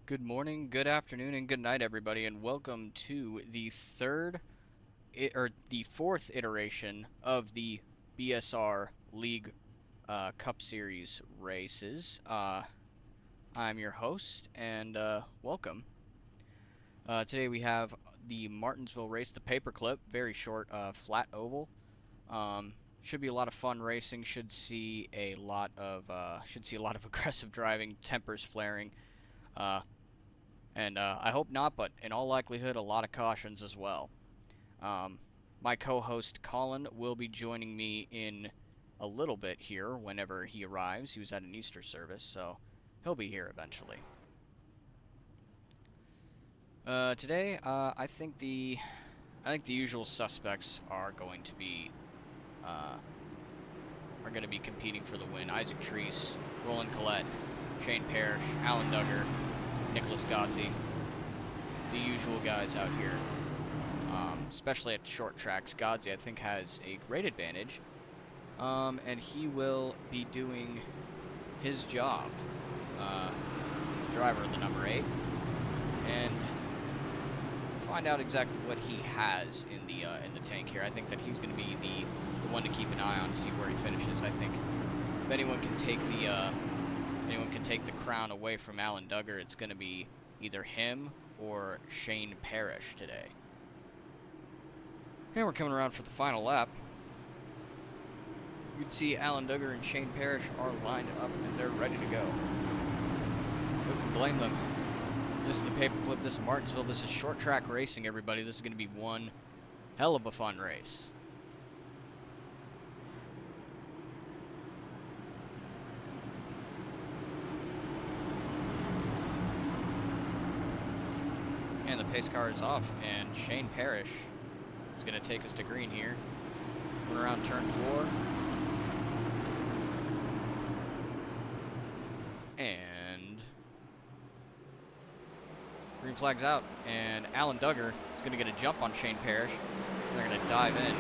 Good morning, good afternoon, and good night, everybody, and welcome to the fourth iteration of the BSR League Cup Series races. I'm your host, and welcome. Today we have the Martinsville race, the paperclip, very short, flat oval. Should be a lot of fun racing. Should see a lot of aggressive driving, tempers flaring. And I hope not, but in all likelihood, a lot of cautions as well. My co-host Colin will be joining me in a little bit here whenever he arrives. He was at an Easter service, so he'll be here eventually. Today, I think the usual suspects are going to be competing for the win. Isaac Treese, Roland Collette, Shane Parrish, Alan Duggar, Nicholas Godsey, the usual guys out here, especially at short tracks. Godsey, I think, has a great advantage, and he will be doing his job, driver of the number 8, and find out exactly what he has in the tank here. I think that he's going to be the one to keep an eye on to see where he finishes. I think if anyone can take the crown away from Alan Duggar, it's going to be either him or Shane Parrish today. And we're coming around for the final lap. You can see Alan Duggar and Shane Parrish are lined up and they're ready to go. Who can blame them? This is the paperclip, this is Martinsville, this is short track racing, everybody. This is going to be one hell of a fun race. And the pace car is off, and Shane Parrish is going to take us to green here. Going around turn 4. And green flag's out, and Alan Duggar is going to get a jump on Shane Parrish. They're going to dive in.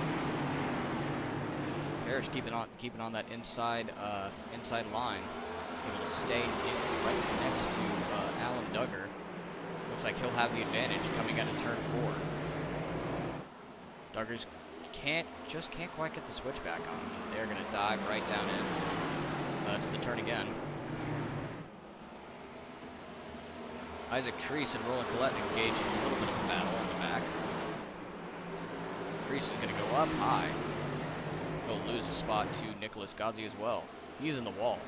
Parrish keeping on that inside line, able to stay in right next to Alan Duggar. Looks like he'll have the advantage coming out of turn 4. Duggars can't quite get the switchback on him. They're going to dive right down in to the turn again. Isaac Treese and Roland Collette engaged in a little bit of a battle on the back. Treese is going to go up high. He'll lose a spot to Nicholas Godsey as well. He's in the wall.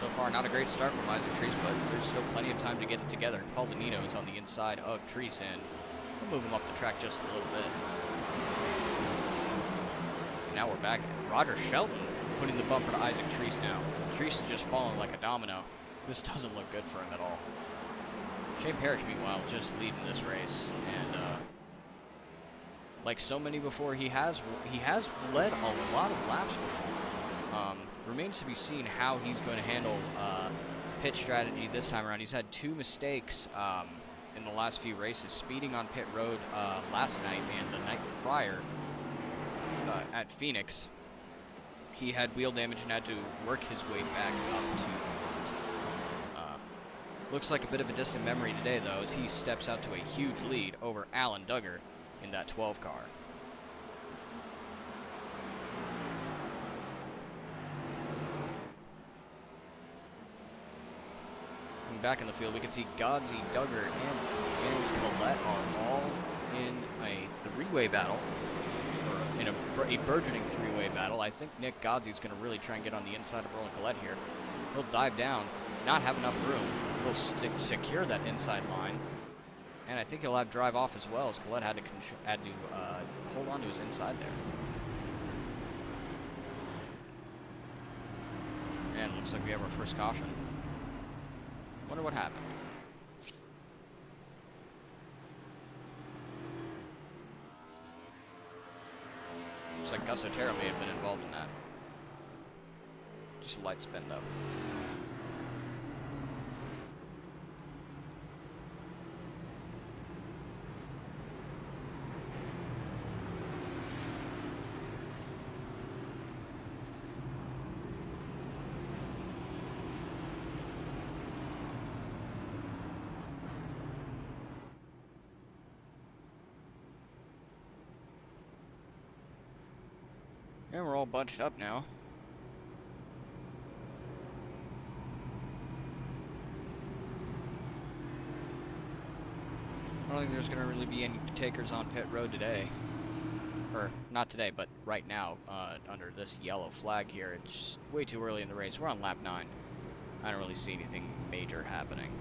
So far, not a great start from Isaac Treese, but there's still plenty of time to get it together. Paul Danino is on the inside of Treese, and we'll move him up the track just a little bit. Now we're back. Roger Shelton putting the bumper to Isaac Treese now. Treese is just falling like a domino. This doesn't look good for him at all. Shane Parrish, meanwhile, just leading this race, and like so many before, he has led a lot of laps before. Remains to be seen how he's going to handle pit strategy this time around. He's had 2 mistakes in the last few races, speeding on pit road last night and the night prior at Phoenix. He had wheel damage and had to work his way back up to the front. Looks like a bit of a distant memory today, though, as he steps out to a huge lead over Alan Duggar in that 12 car. Back in the field, we can see Godsey, Duggar, and Collette are all in a 3-way battle, or in a burgeoning 3-way battle. I think Nick Godsey's going to really try and get on the inside of Roland Collette here. He'll dive down, not have enough room. He'll secure that inside line, and I think he'll have drive off as well, as Collette had to hold on to his inside there. And looks like we have our first caution. Wonder what happened. Looks like Gus Otero may have been involved in that. Just a light spin up. And we're all bunched up now. I don't think there's going to really be any takers on pit road today. Or, not today, but right now, under this yellow flag here. It's way too early in the race. We're on lap 9. I don't really see anything major happening.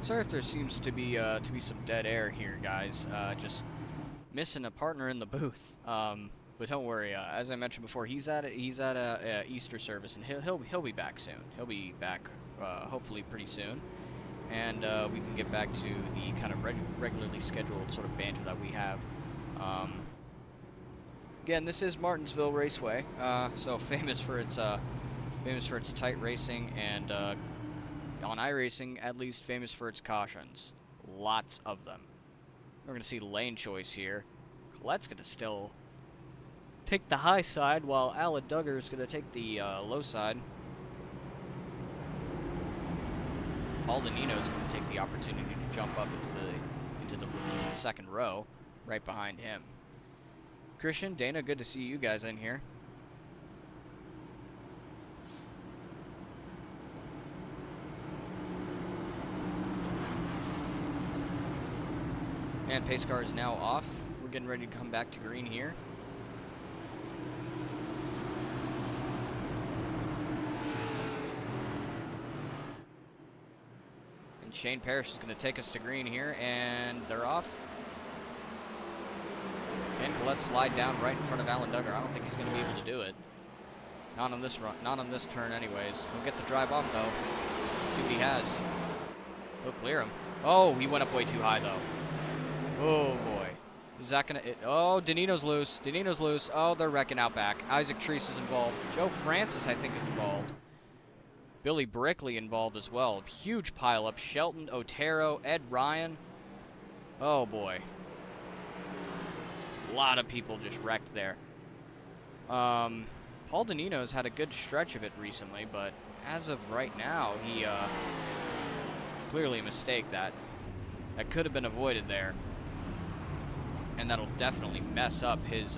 Sorry if there seems to be some dead air here, guys. Just missing a partner in the booth. But don't worry. As I mentioned before, he's at a Easter service, and he'll be back soon. He'll be back hopefully pretty soon, and we can get back to the kind of regularly scheduled sort of banter that we have. Again, this is Martinsville Raceway, so famous for its tight racing and. On iRacing, at least famous for its cautions. Lots of them. We're going to see lane choice here. Colette's going to still take the high side, while Alan Duggar is going to take the low side. Paul Danino is going to take the opportunity to jump up into the second row, right behind him. Christian, Dana, good to see you guys in here. And pace car is now off. We're getting ready to come back to green here. And Shane Parrish is going to take us to green here, and they're off. Can Colette slide down right in front of Alan Duggar? I don't think he's going to be able to do it. Not on this run, not on this turn anyways. He'll get the drive off though. Let's see what he has. He'll clear him. Oh, he went up way too high though. Oh, boy. Is that going to... Oh, Danino's loose. Danino's loose. Oh, they're wrecking out back. Isaac Treese is involved. Joe Francis, I think, is involved. Billy Brickley involved as well. Huge pileup. Shelton, Otero, Ed Ryan. Oh, boy. A lot of people just wrecked there. Paul Danino's had a good stretch of it recently, but as of right now, he clearly a mistake that could have been avoided there. And that'll definitely mess up his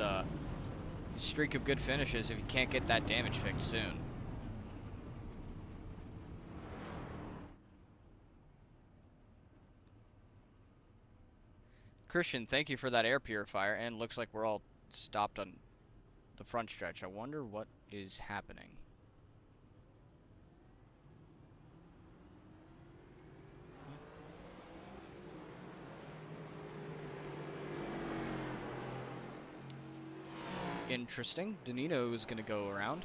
streak of good finishes if he can't get that damage fixed soon. Christian, thank you for that air purifier, and looks like we're all stopped on the front stretch. I wonder what is happening. Interesting. Danino is going to go around.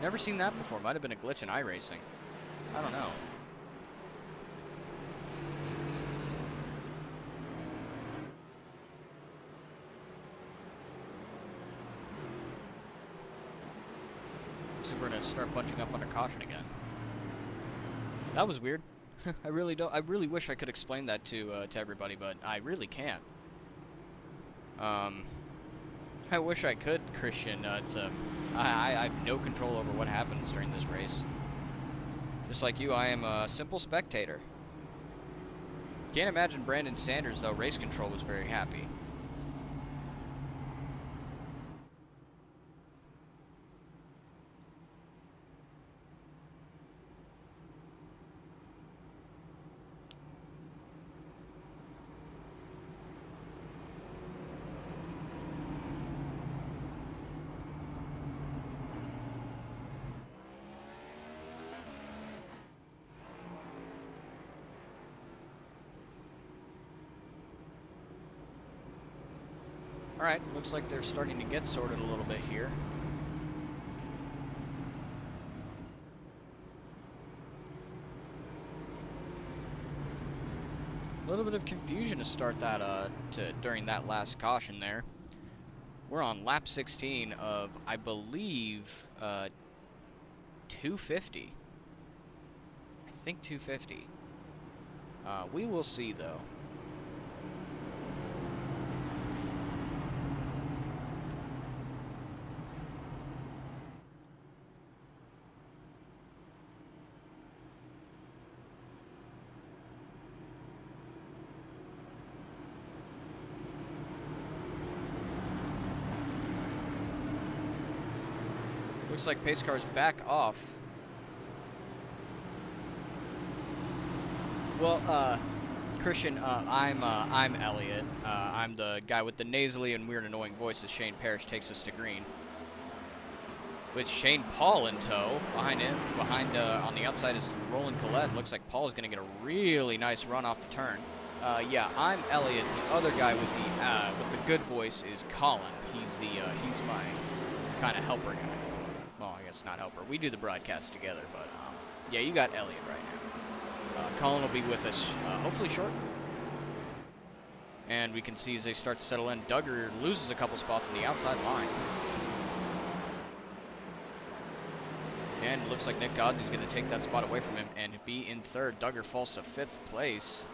Never seen that before. Might have been a glitch in iRacing. I don't know. Looks like we're going to start bunching up under caution again. That was weird. I really wish I could explain that to everybody, but I really can't. I wish I could, Christian. I have no control over what happens during this race. Just like you, I am a simple spectator. Can't imagine Brandon Sanders, though, race control was very happy. Alright, looks like they're starting to get sorted a little bit here. A little bit of confusion to start that during that last caution there. We're on lap 16 of, I believe, 250. I think 250. We will see, though. Looks like pace car's back off. Well, Christian, I'm Elliot. I'm the guy with the nasally and weird annoying voice as Shane Parrish takes us to green. With Shane Paul in tow. Behind him, on the outside is Roland Collette. Looks like Paul's gonna get a really nice run off the turn. Yeah, I'm Elliot. The other guy with the good voice is Colin. He's my kind of helper guy. Well, I guess not helper. We do the broadcast together, but yeah, you got Elliot right now. Colin will be with us hopefully shortly. And we can see as they start to settle in, Duggar loses a couple spots on the outside line. And it looks like Nick Godsey's going to take that spot away from him and be in third. Duggar falls to 5th place.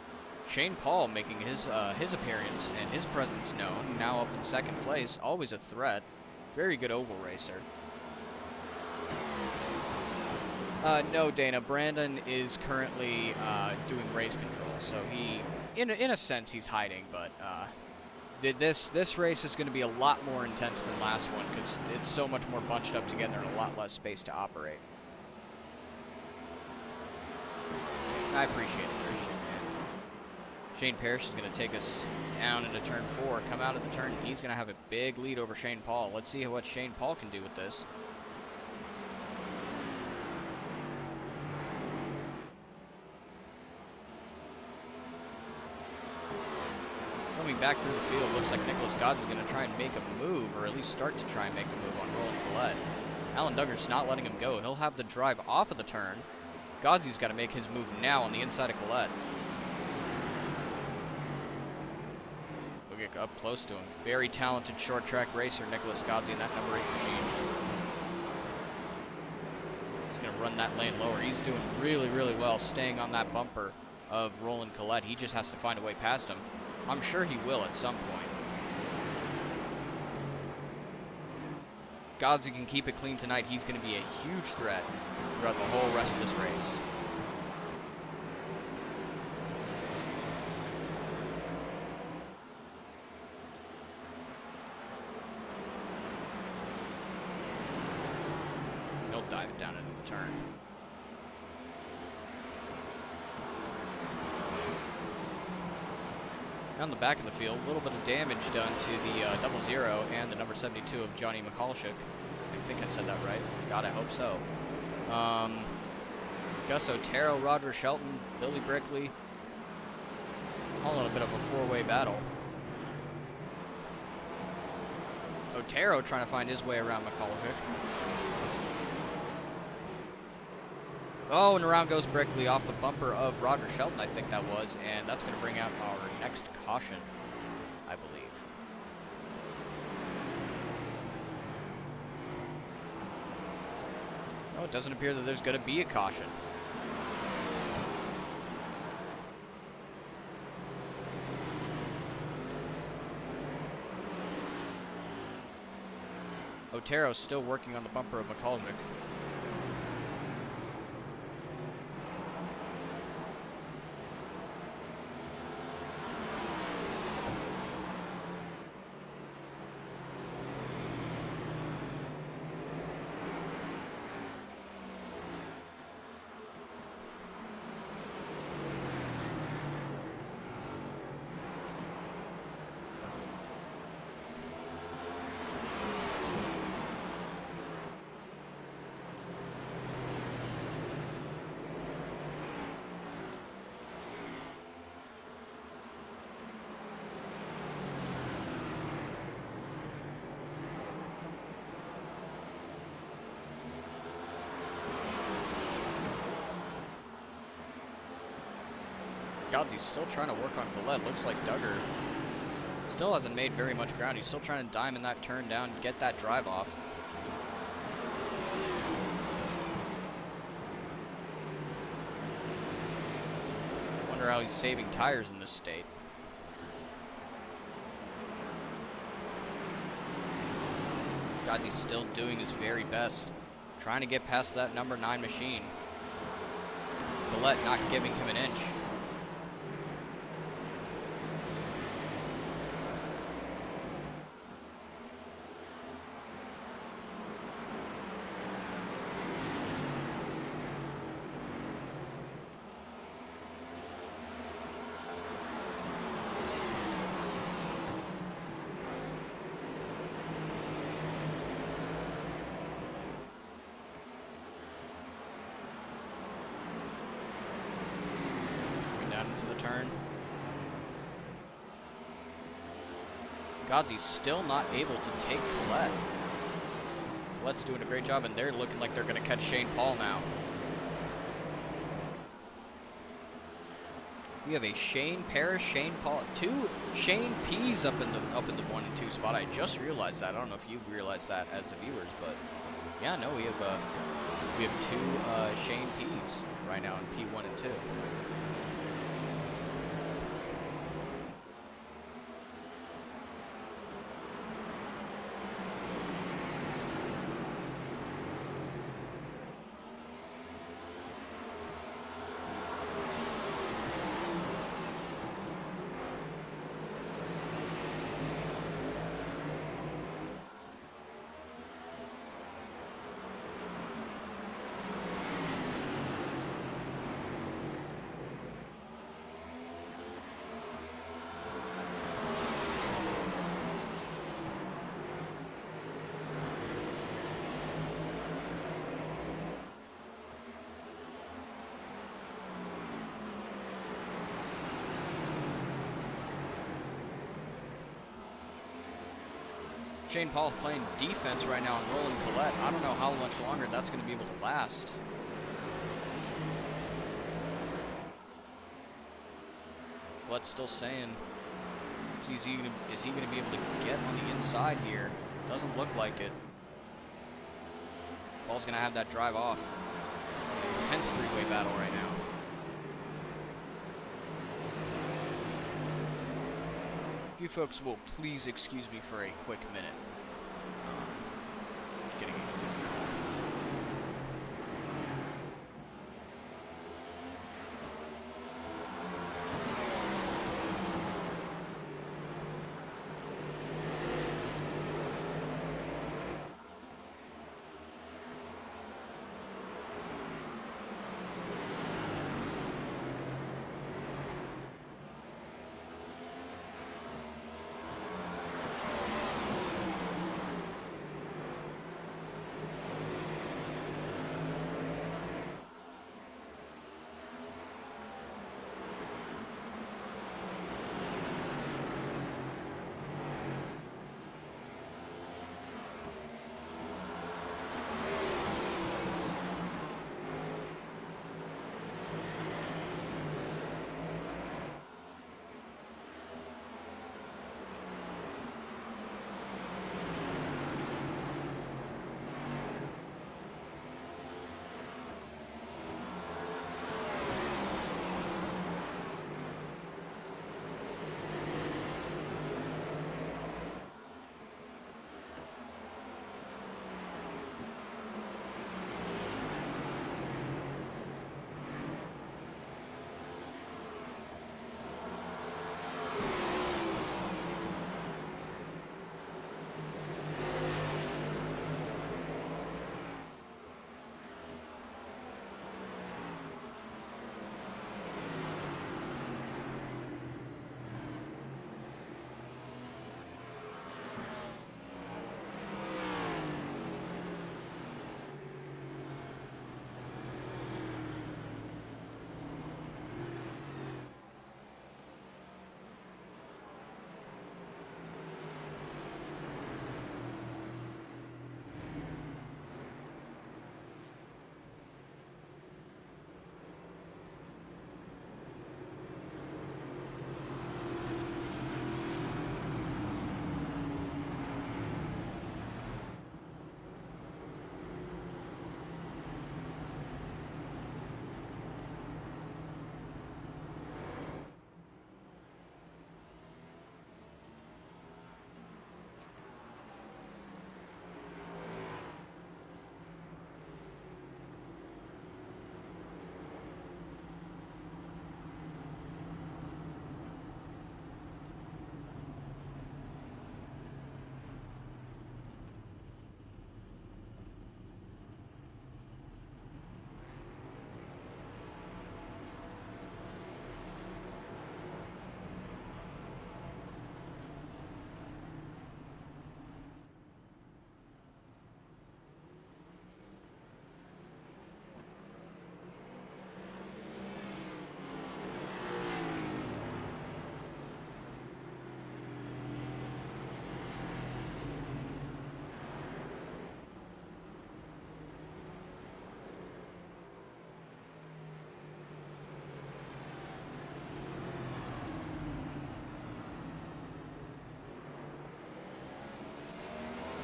Shane Paul making his appearance and his presence known, now up in 2nd place. Always a threat. Very good oval racer. No, Dana. Brandon is currently doing race control, so he, in a sense, he's hiding. But this race is going to be a lot more intense than last one because it's so much more bunched up together and a lot less space to operate. I appreciate it, Christian. Shane Parrish is going to take us down into turn 4. Come out of the turn, he's going to have a big lead over Shane Paul. Let's see what Shane Paul can do with this. Coming back through the field, looks like Nicholas Godsey going to try and make a move, or at least start to try and make a move on Roland Collette. Alan Duggar's not letting him go. He'll have the drive off of the turn. Godsey's got to make his move now on the inside of Collette. We'll get up close to him. Very talented short track racer, Nicholas Godsey, in that number 8 machine. He's going to run that lane lower. He's doing really, really well staying on that bumper of Roland Collette. He just has to find a way past him. I'm sure he will at some point. Godsey can keep it clean tonight. He's going to be a huge threat throughout the whole rest of this race. He'll dive it down into the turn. On the back of the field, a little bit of damage done to the 00 and the number 72 of Johnny Michalczyk. I think I said that right. God, I hope so. Gus Otero, Roger Shelton, Billy Brickley. All in a bit of a four-way battle. Otero trying to find his way around Michalczyk. Oh, and around goes Brickley off the bumper of Roger Shelton, I think that was, and that's going to bring out our next caution, I believe. Oh, it doesn't appear that there's going to be a caution. Otero's still working on the bumper of Michalczyk. Godsey's still trying to work on Collette. Looks like Duggar Still hasn't made very much ground. He's still trying to diamond that turn down, get that drive off. Wonder how he's saving tires in this state. God, he's still doing his very best. Trying to get past that number 9 machine. Gillette not giving him an inch. Turn. Godsey's still not able to take Colette. Colette's doing a great job, and they're looking like they're going to catch Shane Paul now. We have a Shane Parrish, Shane Paul, 2 Shane P's up in the 1 and 2 spot. I just realized that. I don't know if you've realized that as the viewers, but yeah, no, we have 2 Shane P's right now in P1 and 2. Shane Paul playing defense right now and rolling Colette. I don't know how much longer that's going to be able to last. Colette's still saying, is he going to be able to get on the inside here? Doesn't look like it. Paul's going to have that drive off. Intense 3-way battle right now. You folks will please excuse me for a quick minute. Getting a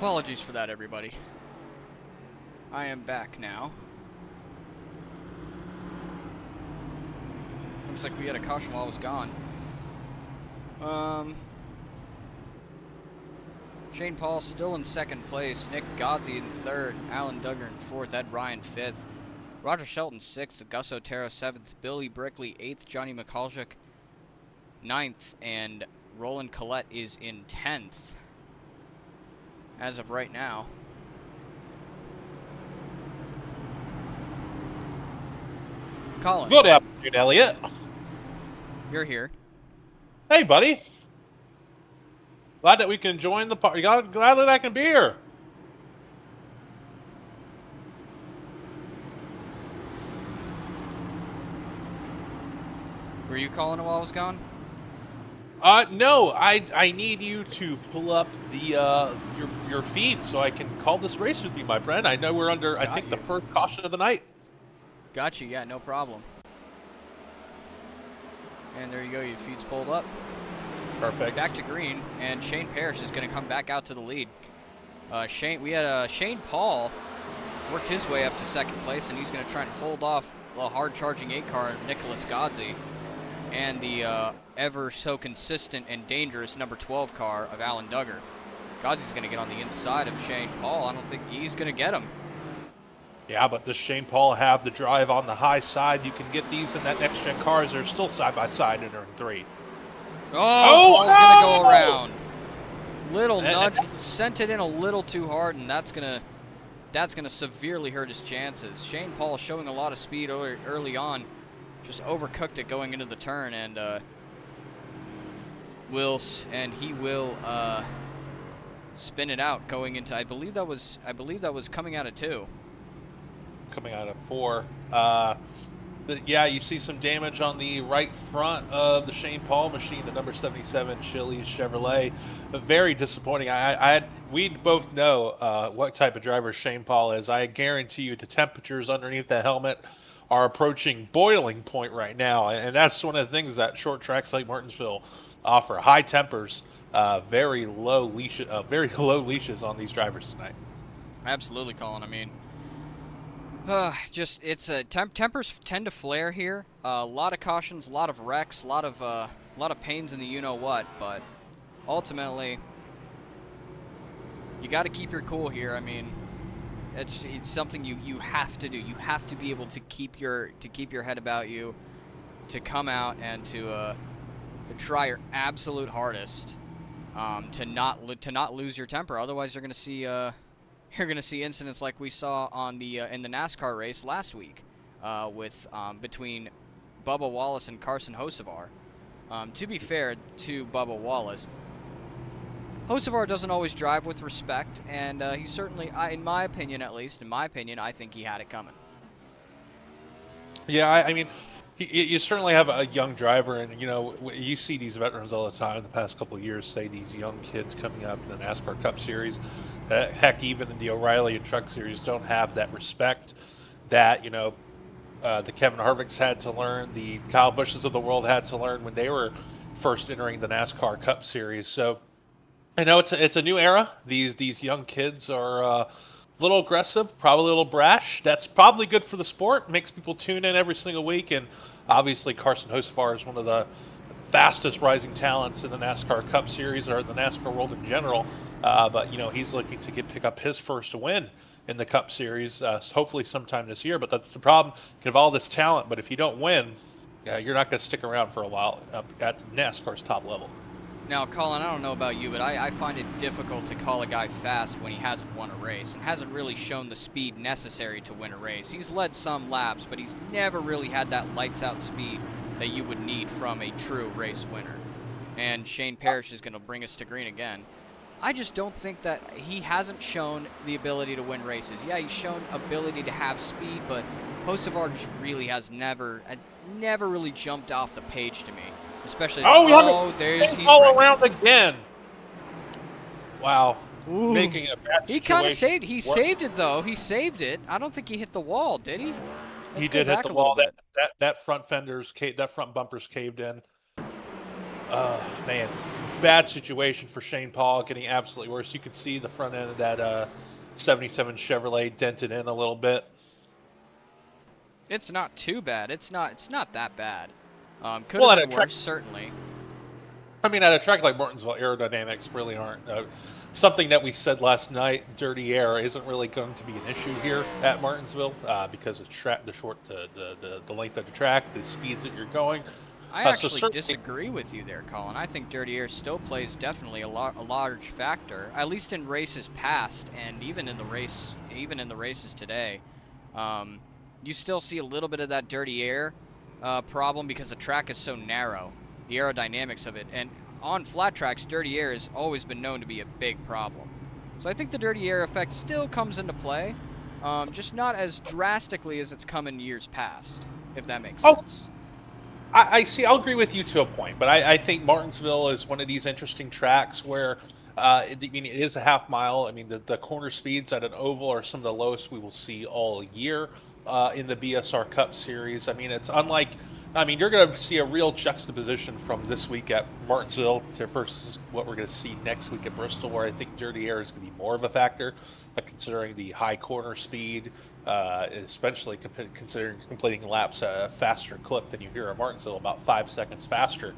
Apologies for that, everybody. I am back now. Looks like we had a caution while I was gone. Shane Paul still in second place. Nick Godsey in third. Alan Duggar in fourth. Ed Ryan fifth. Roger Shelton sixth. Gus Otero seventh. Billy Brickley eighth. Johnny McCulloch ninth. And Roland Collette is in 10th. As of right now. Colin. Good afternoon, Elliot. You're here. Hey, buddy. Glad that we can join the party. Glad that I can be here. Were you calling while I was gone? No. I need you to pull up the your feed so I can call this race with you, my friend. I know we're under, I think, the first caution of the night. Got you. Yeah, no problem. And there you go. Your feed's pulled up. Perfect. Back to green, and Shane Parrish is going to come back out to the lead. We had Shane Paul worked his way up to second place, and he's going to try and hold off the hard-charging 8-car Nicholas Godsey and the ever so consistent and dangerous number 12 car of Alan Duggar. Godsey's going to get on the inside of Shane Paul. I don't think he's going to get him. Yeah, but does Shane Paul have the drive on the high side? You can get these in that next-gen cars. They're still side-by-side in turn 3. Oh, Paul's going to go around. Little nudge, sent it in a little too hard, and that's gonna severely hurt his chances. Shane Paul showing a lot of speed early on, just overcooked it going into the turn, and he will spin it out going into. I believe that was coming out of 2. Coming out of 4. But yeah, you see some damage on the right front of the Shane Paul machine, the number 77 Chili's Chevrolet. Very disappointing. We both know what type of driver Shane Paul is. I guarantee you the temperatures underneath the helmet are approaching boiling point right now, and that's one of the things that short tracks like Martinsville offer. High tempers, very low leashes on these drivers tonight. Absolutely, Colin. I mean, tempers tend to flare here. A lot of cautions, a lot of wrecks, a lot of pains in the you-know-what, but ultimately, you got to keep your cool here. I mean, it's something you have to do. You have to be able to keep your head about you, to come out and to try your absolute hardest to not lose your temper. Otherwise, you're going to see incidents like we saw on the in the NASCAR race last week with between Bubba Wallace and Carson Hocevar. To be fair to Bubba Wallace, Hocevar doesn't always drive with respect, and he certainly, in my opinion, I think he had it coming. Yeah, I mean, you certainly have a young driver, and you see these veterans all the time in the past couple of years, say these young kids coming up in the NASCAR Cup Series. Heck, even in the O'Reilly and Truck Series, don't have that respect that the Kevin Harvicks had to learn, the Kyle Busches of the world had to learn when they were first entering the NASCAR Cup Series. So I know it's a new era. These young kids are a little aggressive, probably a little brash. That's probably good for the sport. Makes people tune in every single week. And obviously, Carson Hocevar is one of the fastest rising talents in the NASCAR Cup Series or the NASCAR world in general. But he's looking to pick up his first win in the Cup Series, hopefully sometime this year. But that's the problem. You can have all this talent, but if you don't win, you're not going to stick around for a while at NASCAR's top level. Now, Colin, I don't know about you, but I find it difficult to call a guy fast when he hasn't won a race and hasn't really shown the speed necessary to win a race. He's led some laps, but he's never really had that lights-out speed that you would need from a true race winner. And Shane Parrish is going to bring us to green again. I just don't think that he hasn't shown the ability to win races. Yeah, he's shown ability to have speed, but Hocevar just really has never really jumped off the page to me. Especially there's he's all around again. Wow. Ooh. Making a bad situation. He kind of saved it though. He saved it. I don't think he hit the wall, did he? He did hit the wall. That front bumper's caved in. Man. bad situation for Shane Paul, getting absolutely worse. You could see the front end of that 77 Chevrolet dented in a little bit. It's not too bad. It's not that bad. Could Well, have at been a track, worse, certainly. I mean, at a track like Martinsville, aerodynamics really aren't something that we said last night. Dirty air isn't really going to be an issue here at Martinsville because it's the length of the track, the speeds that you're going. I actually disagree with you there, Colin. I think dirty air still plays definitely a large factor, at least in races past, and even in the races today. You still see a little bit of that dirty air problem because the track is so narrow, the aerodynamics of it, and on flat tracks, dirty air has always been known to be a big problem. So I think the dirty air effect still comes into play, just not as drastically as it's come in years past, if that makes sense. I see. I'll agree with you to a point, but I think Martinsville is one of these interesting tracks where, it is a half mile. I mean, the corner speeds at an oval are some of the lowest we will see all year in the BSR Cup Series. I mean, it's unlike. I mean, you're going to see a real juxtaposition from this week at Martinsville versus what we're going to see next week at Bristol, where I think dirty air is going to be more of a factor, considering the high corner speed, especially considering completing laps at a faster clip than you hear at Martinsville, about 5 seconds faster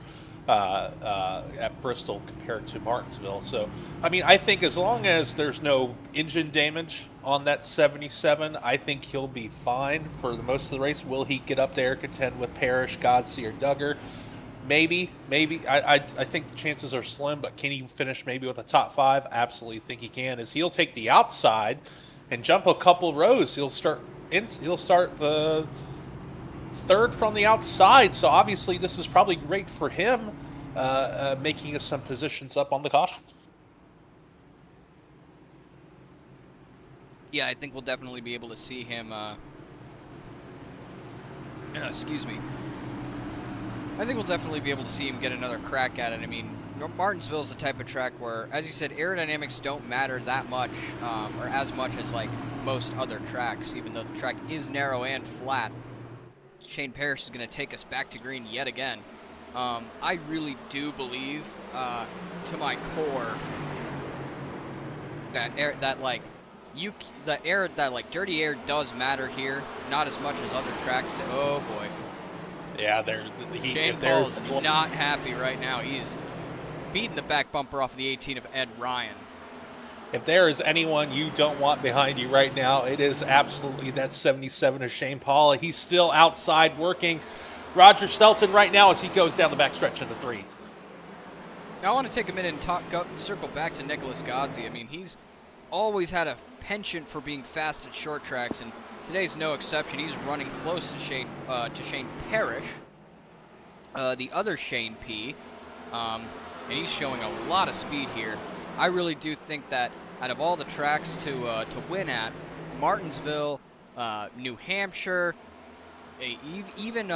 at Bristol compared to Martinsville. So, I mean, I think as long as there's no engine damage on that 77, I think he'll be fine for the most of the race. Will he get up there, contend with Parrish, Godsey, or Duggar? Maybe. I think the chances are slim, but can he finish maybe with a top 5? Absolutely think he can. As he'll take the outside and jump a couple rows. He'll start the third from the outside. So obviously this is probably great for him, making some positions up on the caution. Yeah, I think we'll definitely be able to see him. Excuse me. I think we'll definitely be able to see him get another crack at it. I mean, Martinsville is the type of track where, as you said, aerodynamics don't matter that much, or as much as like most other tracks, even though the track is narrow and flat. Shane Parrish is going to take us back to green yet again. I really do believe, to my core, that dirty air does matter here, not as much as other tracks. Oh boy. Yeah, Shane Paul is not happy right now. He's beating the back bumper off of the 18 of Ed Ryan. If there is anyone you don't want behind you right now, it is absolutely that 77 of Shane Paul. He's still outside working Roger Shelton right now as he goes down the backstretch into 3. Now I want to take a minute and circle back to Nicholas Godsey. I mean, he's always had a penchant for being fast at short tracks, and today's no exception. He's running close to Shane Parrish, the other Shane P, and he's showing a lot of speed here. I really do think that out of all the tracks to win at, Martinsville, New Hampshire, even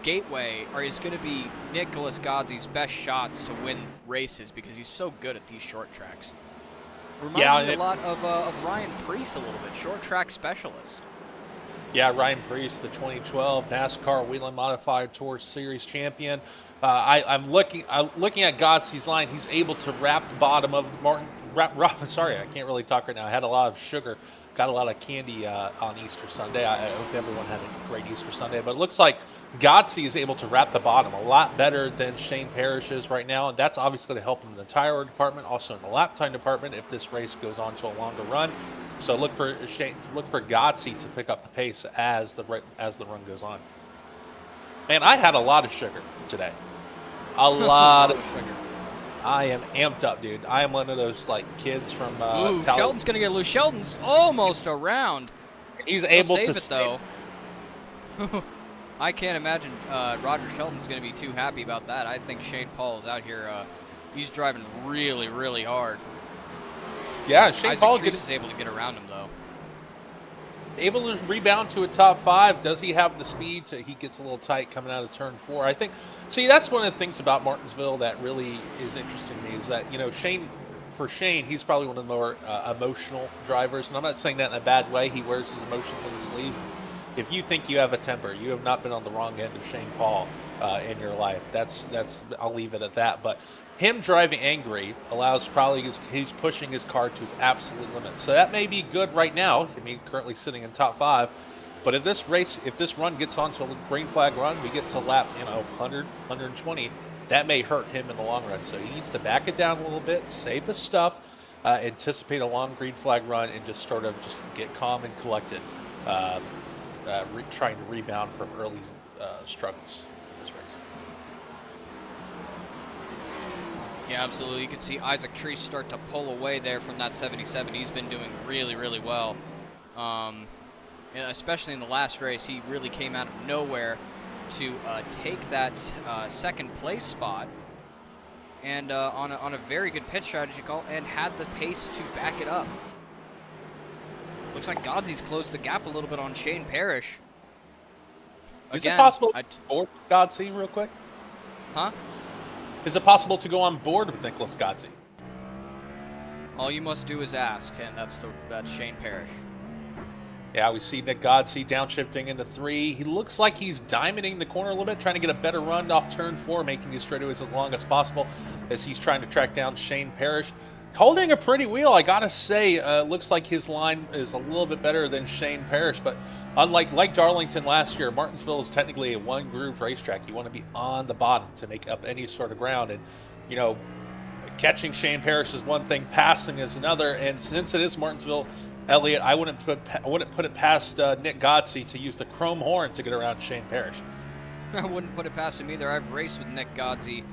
Gateway is going to be Nicholas Godsey's best shots to win races because he's so good at these short tracks. Reminds me a lot of Ryan Preece a little bit, short track specialist. Yeah, Ryan Preece, the 2012 NASCAR Whelen Modified Tour Series champion. I'm looking at Godsey's line. He's able to wrap the bottom of sorry, I can't really talk right now. I had a lot of sugar, got a lot of candy on Easter Sunday. I hope everyone had a great Easter Sunday. But it looks like Godsey is able to wrap the bottom a lot better than Shane Parrish is right now, and that's obviously going to help him in the tire department, also in the lap time department if this race goes on to a longer run. So look for Godsey to pick up the pace as the run goes on. Man, I had a lot of sugar today. A lot of sugar. I am amped up, dude. I am one of those kids from. Shelton's gonna get loose. Shelton's almost around. He's able to save it though. I can't imagine Roger Shelton's gonna be too happy about that. I think Shane Paul is out here. He's driving really, really hard. Yeah, Shane Paul is able to get around him though. Able to rebound to a top 5. Does he have the speed? So he gets a little tight coming out of turn 4. I think. See, that's one of the things about Martinsville that really is interesting to me is that Shane, he's probably one of the more emotional drivers, and I'm not saying that in a bad way. He wears his emotions on his sleeve. If you think you have a temper, you have not been on the wrong end of Shane Paul. in your life. That's I'll leave it at that. But him driving angry allows probably he's pushing his car to his absolute limit. So that may be good right now. I mean, currently sitting in top 5. But if this run gets onto a green flag run, we get to lap 100, 120. That may hurt him in the long run. So he needs to back it down a little bit, save the stuff, anticipate a long green flag run, and just sort of just get calm and collected, trying to rebound from early struggles in this race. Yeah, absolutely. You can see Isaac Treese start to pull away there from that 77. He's been doing really, really well. Especially in the last race, he really came out of nowhere to take that second place spot, and on a very good pit strategy call, and had the pace to back it up. Looks like Godsey's closed the gap a little bit on Shane Parrish. Is it possible to board Godsey real quick? Huh? Is it possible to go on board with Nicholas Godsey? All you must do is ask, and that's Shane Parrish. Yeah, we see Nick Godsey downshifting into 3. He looks like he's diamonding the corner a little bit, trying to get a better run off turn 4, making his straightaways as long as possible as he's trying to track down Shane Parrish. Holding a pretty wheel, I gotta say. Looks like his line is a little bit better than Shane Parrish, but like Darlington last year, Martinsville is technically a one-groove racetrack. You want to be on the bottom to make up any sort of ground, and catching Shane Parrish is one thing, passing is another. And since it is Martinsville, Elliott, I wouldn't put it past Nick Godsey to use the chrome horn to get around Shane Parrish. I wouldn't put it past him either. I've raced with Nick Godsey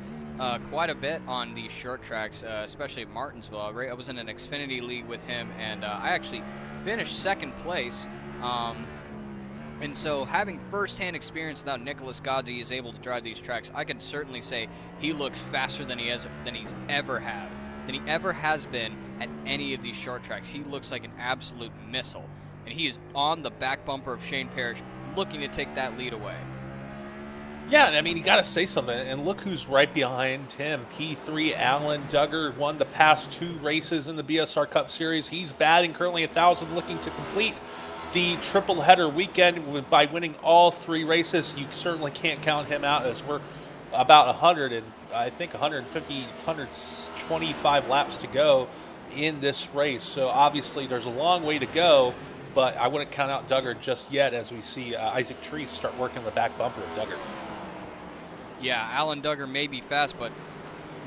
quite a bit on these short tracks, especially at Martinsville. I was in an Xfinity league with him, and I actually finished second place. And so having first-hand experience that Nicholas Godsey is able to drive these tracks, I can certainly say he looks faster than he's ever has been at any of these short tracks. He looks like an absolute missile, and he is on the back bumper of Shane Parrish, looking to take that lead away. Yeah, I mean, you got to say something, and look who's right behind him. P3 Alan Duggar won the past 2 races in the BSR Cup Series. He's batting currently 1,000, looking to complete the triple header weekend by winning all 3 races. You certainly can't count him out, as we're about 100 and I think 150, 125 laps to go in this race. So obviously there's a long way to go, but I wouldn't count out Duggar just yet, as we see Isaac Treese start working the back bumper of Duggar. Yeah, Alan Duggar may be fast, but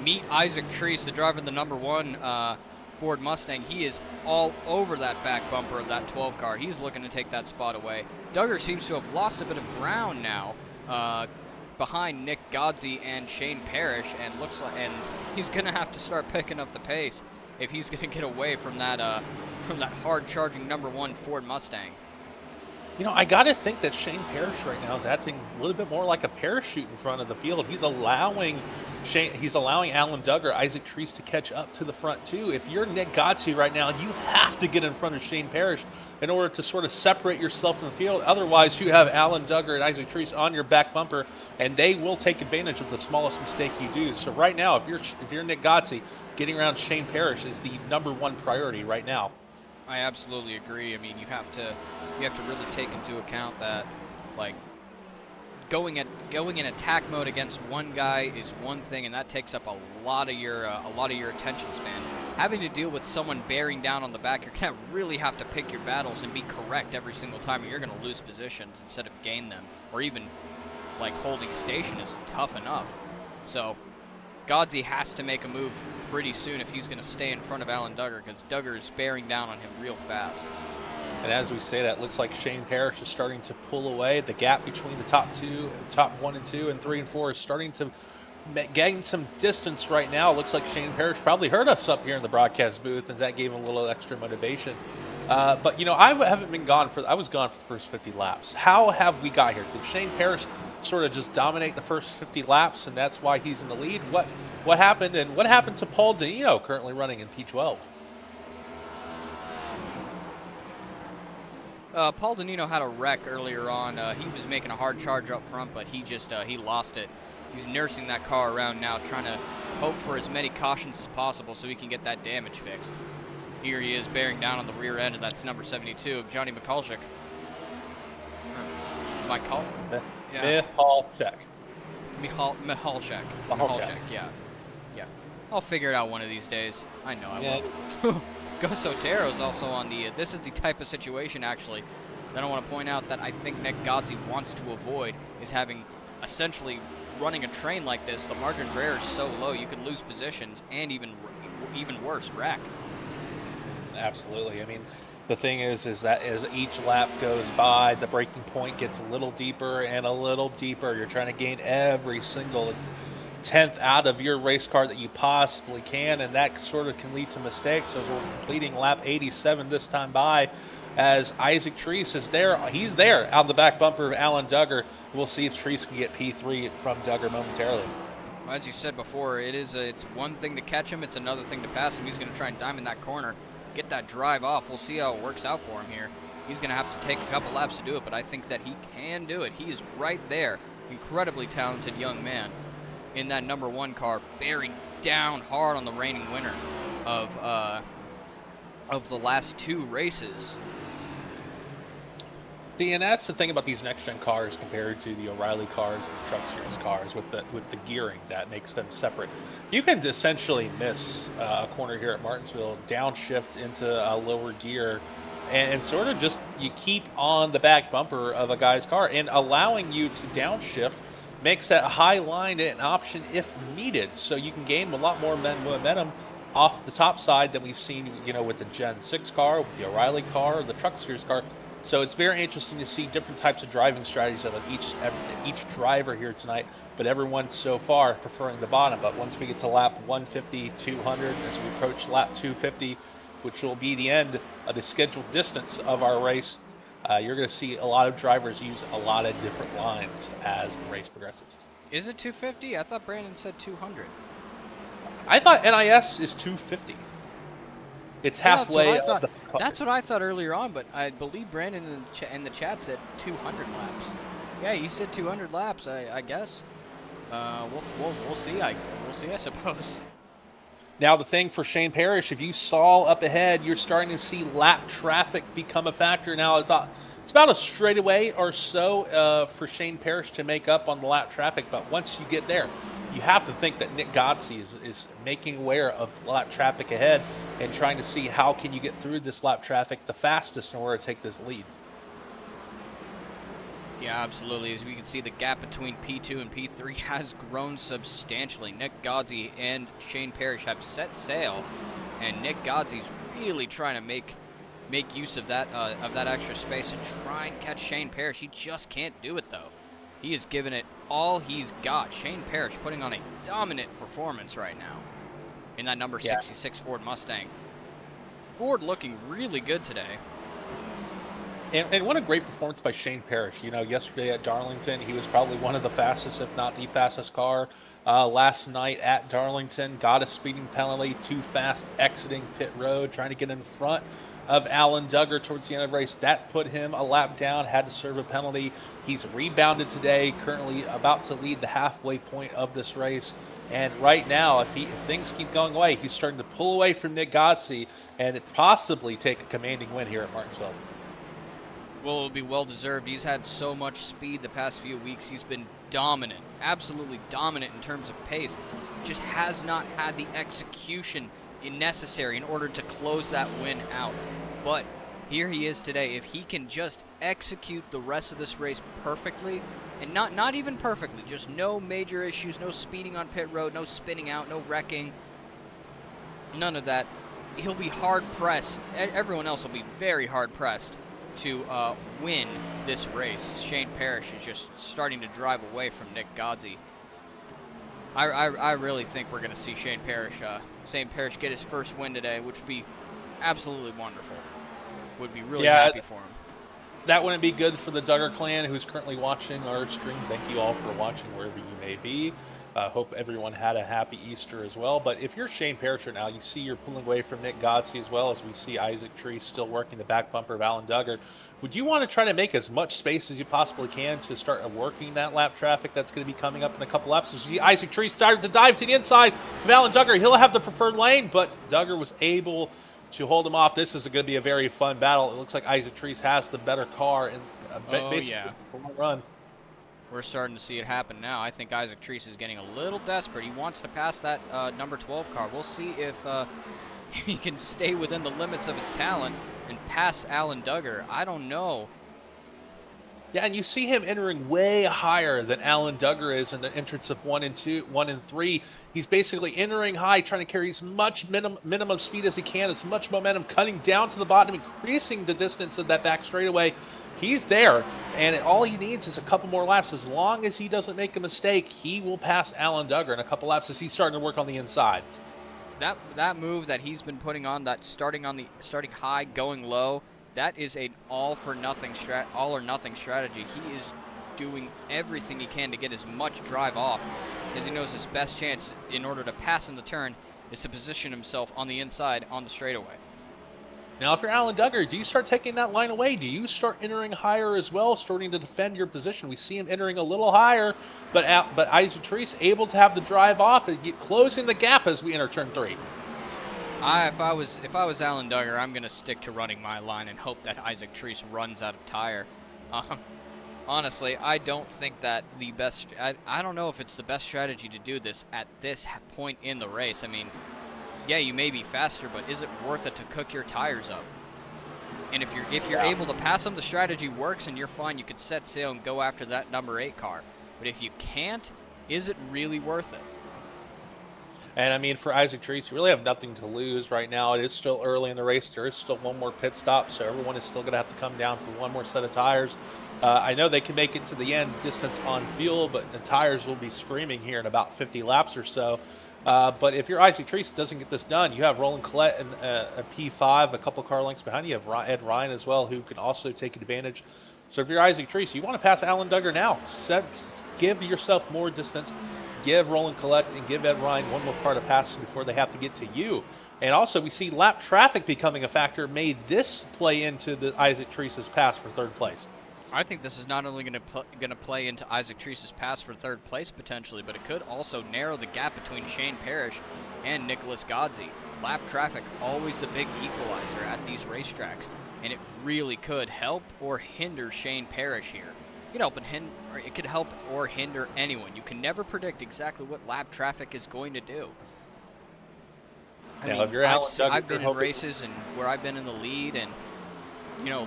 meet Isaac Treese, the driver of the number 1 Ford Mustang. He is all over that back bumper of that 12 car. He's looking to take that spot away. Duggar seems to have lost a bit of ground now behind Nick Godsey and Shane Parrish, and he's going to have to start picking up the pace if he's going to get away from that hard-charging number 1 Ford Mustang. I got to think that Shane Parrish right now is acting a little bit more like a parachute in front of the field. He's allowing Alan Duggar, Isaac Treese to catch up to the front too. If you're Nick Godsey right now, you have to get in front of Shane Parrish in order to sort of separate yourself from the field. Otherwise, you have Alan Duggar and Isaac Treese on your back bumper, and they will take advantage of the smallest mistake you do. So right now, if you're Nick Godsey, getting around Shane Parrish is the number 1 priority right now. I absolutely agree. I mean, you have to really take into account that, like, going in attack mode against one guy is one thing, and that takes up a lot of your attention span. Having to deal with someone bearing down on the back, you're gonna really have to pick your battles and be correct every single time, or you're gonna lose positions instead of gain them, or even like holding station is tough enough. So Godsey has to make a move pretty soon if he's going to stay in front of Alan Duggar, because Duggar is bearing down on him real fast. And as we say that, looks like Shane Parrish is starting to pull away. The gap between the top 1 and 2 and 3 and 4 is starting to gain some distance right now. Looks like Shane Parrish probably heard us up here in the broadcast booth, and that gave him a little extra motivation. But I haven't been gone I was gone for the first 50 laps. How have we got here? Did Shane Parrish sort of just dominate the first 50 laps, and that's why he's in the lead? What happened, and what happened to Paul Danino, currently running in P12? Paul Danino had a wreck earlier on. He was making a hard charge up front, but he lost it. He's nursing that car around now, trying to hope for as many cautions as possible so he can get that damage fixed. Here he is bearing down on the rear end, and that's number 72, Johnny Mikulczyk. Mikulczyk. Mihalchek. Mihalchek. Yeah. Yeah. I'll figure it out one of these days. I know I Yeah. will. Gus Otero's also on the... this is the type of situation, actually, that I want to point out that I think Nick Gozzi wants to avoid, is having essentially running a train like this. The margin for error is so low, you could lose positions and even worse, wreck. Absolutely. I mean, the thing is that as each lap goes by, the braking point gets a little deeper and a little deeper. You're trying to gain every single tenth out of your race car that you possibly can, and that sort of can lead to mistakes. So as we're completing lap 87 this time by, as Isaac Treese is there, he's there out of the back bumper of Alan Duggar. We'll see if Treese can get P3 from Duggar momentarily. As you said before, it's one thing to catch him, it's another thing to pass him. He's going to try and diamond that corner, get that drive off. We'll see how it works out for him here. He's going to have to take a couple laps to do it, but I think that he can do it. He is right there. Incredibly talented young man in that number 1 car, bearing down hard on the reigning winner of the last 2 races. See, and that's the thing about these next-gen cars compared to the O'Reilly cars and the Truck Series cars with the gearing that makes them separate. You can essentially miss a corner here at Martinsville, downshift into a lower gear, and sort of just you keep on the back bumper of a guy's car, and allowing you to downshift makes that high line an option if needed. So you can gain a lot more momentum off the top side than we've seen, with the Gen 6 car, with the O'Reilly car, or the Truck Series car. So it's very interesting to see different types of driving strategies of each driver here tonight, but everyone so far preferring the bottom. But once we get to lap 150, 200, as we approach lap 250, which will be the end of the scheduled distance of our race, you're going to see a lot of drivers use a lot of different lines as the race progresses. Is it 250? I thought Brandon said 200. I thought NIS is 250. It's halfway. That's what I thought earlier on, but I believe Brandon in the chat said 200 laps. Yeah, you said 200 laps, I guess. We'll see. We'll see, I suppose. Now, the thing for Shane Parrish, if you saw up ahead, you're starting to see lap traffic become a factor. Now, it's about a straightaway or so for Shane Parrish to make up on the lap traffic, but once you get there, you have to think that Nick Gozzi is making aware of lap traffic ahead and trying to see how can you get through this lap traffic the fastest in order to take this lead. Yeah, absolutely. As we can see, the gap between P2 and P3 has grown substantially. Nick Gozzi and Shane Parrish have set sail, and Nick Gozzi's really trying to make use of that extra space and try and catch Shane Parrish. He just can't do it, though. He has given it all he's got. Shane Parrish putting on a dominant performance right now in that number 66 Ford Mustang. Ford looking really good today. And what a great performance by Shane Parrish. Yesterday at Darlington, he was probably one of the fastest, if not the fastest car. Last night at Darlington, got a speeding penalty, too fast exiting pit road, trying to get in front of Alan Duggar towards the end of the race. That put him a lap down, had to serve a penalty. He's rebounded today, currently about to lead the halfway point of this race. And right now, if things keep going away, he's starting to pull away from Nick Gozzi and possibly take a commanding win here at Martinsville. Well, it'll be well-deserved. He's had so much speed the past few weeks. He's been dominant, absolutely dominant in terms of pace. Just has not had the execution necessary in order to close that win out. But here he is today. If he can just execute the rest of this race perfectly, and not even perfectly, just no major issues, no speeding on pit road, no spinning out, no wrecking, none of that, he'll be hard-pressed. Everyone else will be very hard-pressed to win this race. Shane Parrish is just starting to drive away from Nick Gozzi. I really think we're going to see Shane Parrish get his first win today, which would be absolutely wonderful. Would be really happy for him. That wouldn't be good for the Duggar clan who's currently watching our stream. Thank you all for watching wherever you may be. Hope everyone had a happy Easter as well. But if you're Shane Parrish right now, you see you're pulling away from Nick Gozzi as well, as we see Isaac Treese still working the back bumper of Alan Duggar. Would you want to try to make as much space as you possibly can to start working that lap traffic that's going to be coming up in a couple laps? So you see Isaac Treese starting to dive to the inside of Alan Duggar. He'll have the preferred lane, but Duggar was able to hold him off. This is going to be a very fun battle. It looks like Isaac Treese has the better car and basically a run. We're starting to see it happen now. I think Isaac Treese is getting a little desperate. He wants to pass that number 12 car. We'll see if he can stay within the limits of his talent and pass Alan Duggar. I don't know. Yeah, and you see him entering way higher than Alan Duggar is in the entrance of 1 and 3. He's basically entering high, trying to carry as much minimum speed as he can, as much momentum, cutting down to the bottom, increasing the distance of that back straightaway. He's there, and all he needs is a couple more laps. As long as he doesn't make a mistake, he will pass Alan Duggar in a couple laps as he's starting to work on the inside. That move that he's been putting on, that starting high, going low, that is an all or nothing strategy. He is doing everything he can to get as much drive off, as he knows his best chance in order to pass in the turn is to position himself on the inside on the straightaway. Now, if you're Alan Duggar, do you start taking that line away? Do you start entering higher as well, starting to defend your position? We see him entering a little higher, but Isaac Treese able to have the drive off and closing the gap as we enter turn 3. If I was Alan Duggar, I'm gonna stick to running my line and hope that Isaac Treese runs out of tire. Honestly, I don't think that the best. I don't know if it's the best strategy to do this at this point in the race. I mean, yeah, you may be faster, but is it worth it to cook your tires up? And if you're able to pass them, the strategy works and you're fine. You can set sail and go after that number 8 car. But if you can't, is it really worth it? And I mean, for Isaac Treese, you really have nothing to lose right now. It is still early in the race. There is still one more pit stop, so everyone is still going to have to come down for one more set of tires. I know they can make it to the end distance on fuel, but the tires will be screaming here in about 50 laps or so. But if you're Isaac Treese, doesn't get this done, you have Roland Collette and a P5, a couple car lengths behind. You have Ed Ryan as well, who can also take advantage. So if you're Isaac Treese, you want to pass Alan Duggar now. Give yourself more distance. Give Roland Collette and give Ed Ryan one more car to pass before they have to get to you. And also, we see lap traffic becoming a factor. Made this play into the Isaac Treese's pass for third place. I think this is not only going to play into Isaac Treese's pass for third place potentially, but it could also narrow the gap between Shane Parrish and Nicholas Godsey. Lap traffic, always the big equalizer at these racetracks, and it really could help or hinder Shane Parrish here. It could help or hinder anyone. You can never predict exactly what lap traffic is going to do. I've been in races and where I've been in the lead, and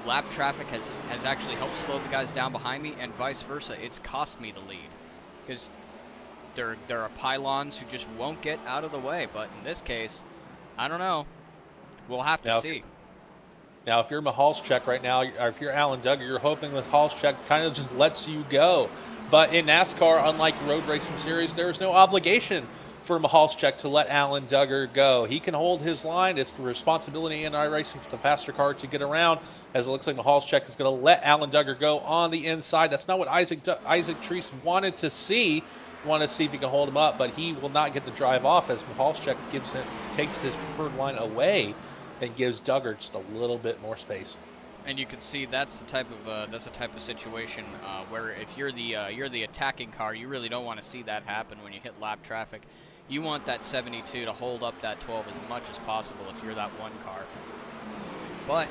lap traffic has actually helped slow the guys down behind me, and vice versa. It's cost me the lead because there are pylons who just won't get out of the way. But in this case, I don't know. We'll have to see. Now, if you're Mahalschek right now, or if you're Alan Duggar, you're hoping that Mahalschek kind of just lets you go. But in NASCAR, unlike road racing series, there's no obligation for Mahalschek to let Alan Duggar go. He can hold his line. It's the responsibility in iRacing for the faster car to get around, as it looks like Mahalschek is going to let Alan Duggar go on the inside. That's not what Isaac Treese wanted to see. Wanted to see if he can hold him up, but he will not get the drive off as Mahalschek takes his preferred line away and gives Duggar just a little bit more space. And you can see that's the type of situation where if you're the attacking car, you really don't want to see that happen when you hit lap traffic. You want that 72 to hold up that 12 as much as possible if you're that one car. But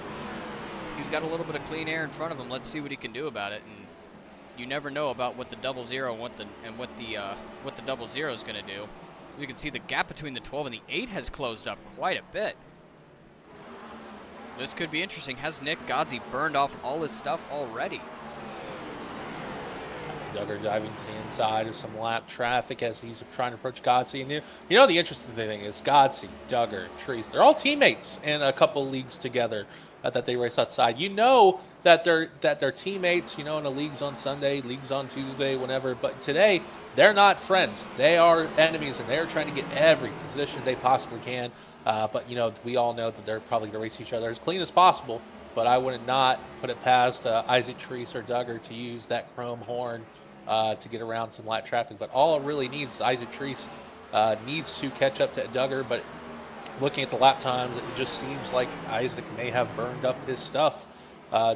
he's got a little bit of clean air in front of him. Let's see what he can do about it. And you never know about what the 00 and what the 00 is going to do. As you can see, the gap between the 12 and the 8 has closed up quite a bit. This could be interesting. Has Nick Godsey burned off all his stuff already? Duggar diving to the inside of some lap traffic as he's trying to approach Godsey. And the interesting thing is Godsey, Duggar, Treese, they're all teammates in a couple leagues together that they race outside. That they're teammates, in the leagues on Sunday, leagues on Tuesday, whenever. But today, they're not friends. They are enemies, and they're trying to get every position they possibly can. But we all know that they're probably going to race each other as clean as possible. But I would not put it past Isaac Treese or Duggar to use that chrome horn to get around some lap traffic. But all it really needs, Isaac Treese needs to catch up to Duggar. But looking at the lap times, it just seems like Isaac may have burned up his stuff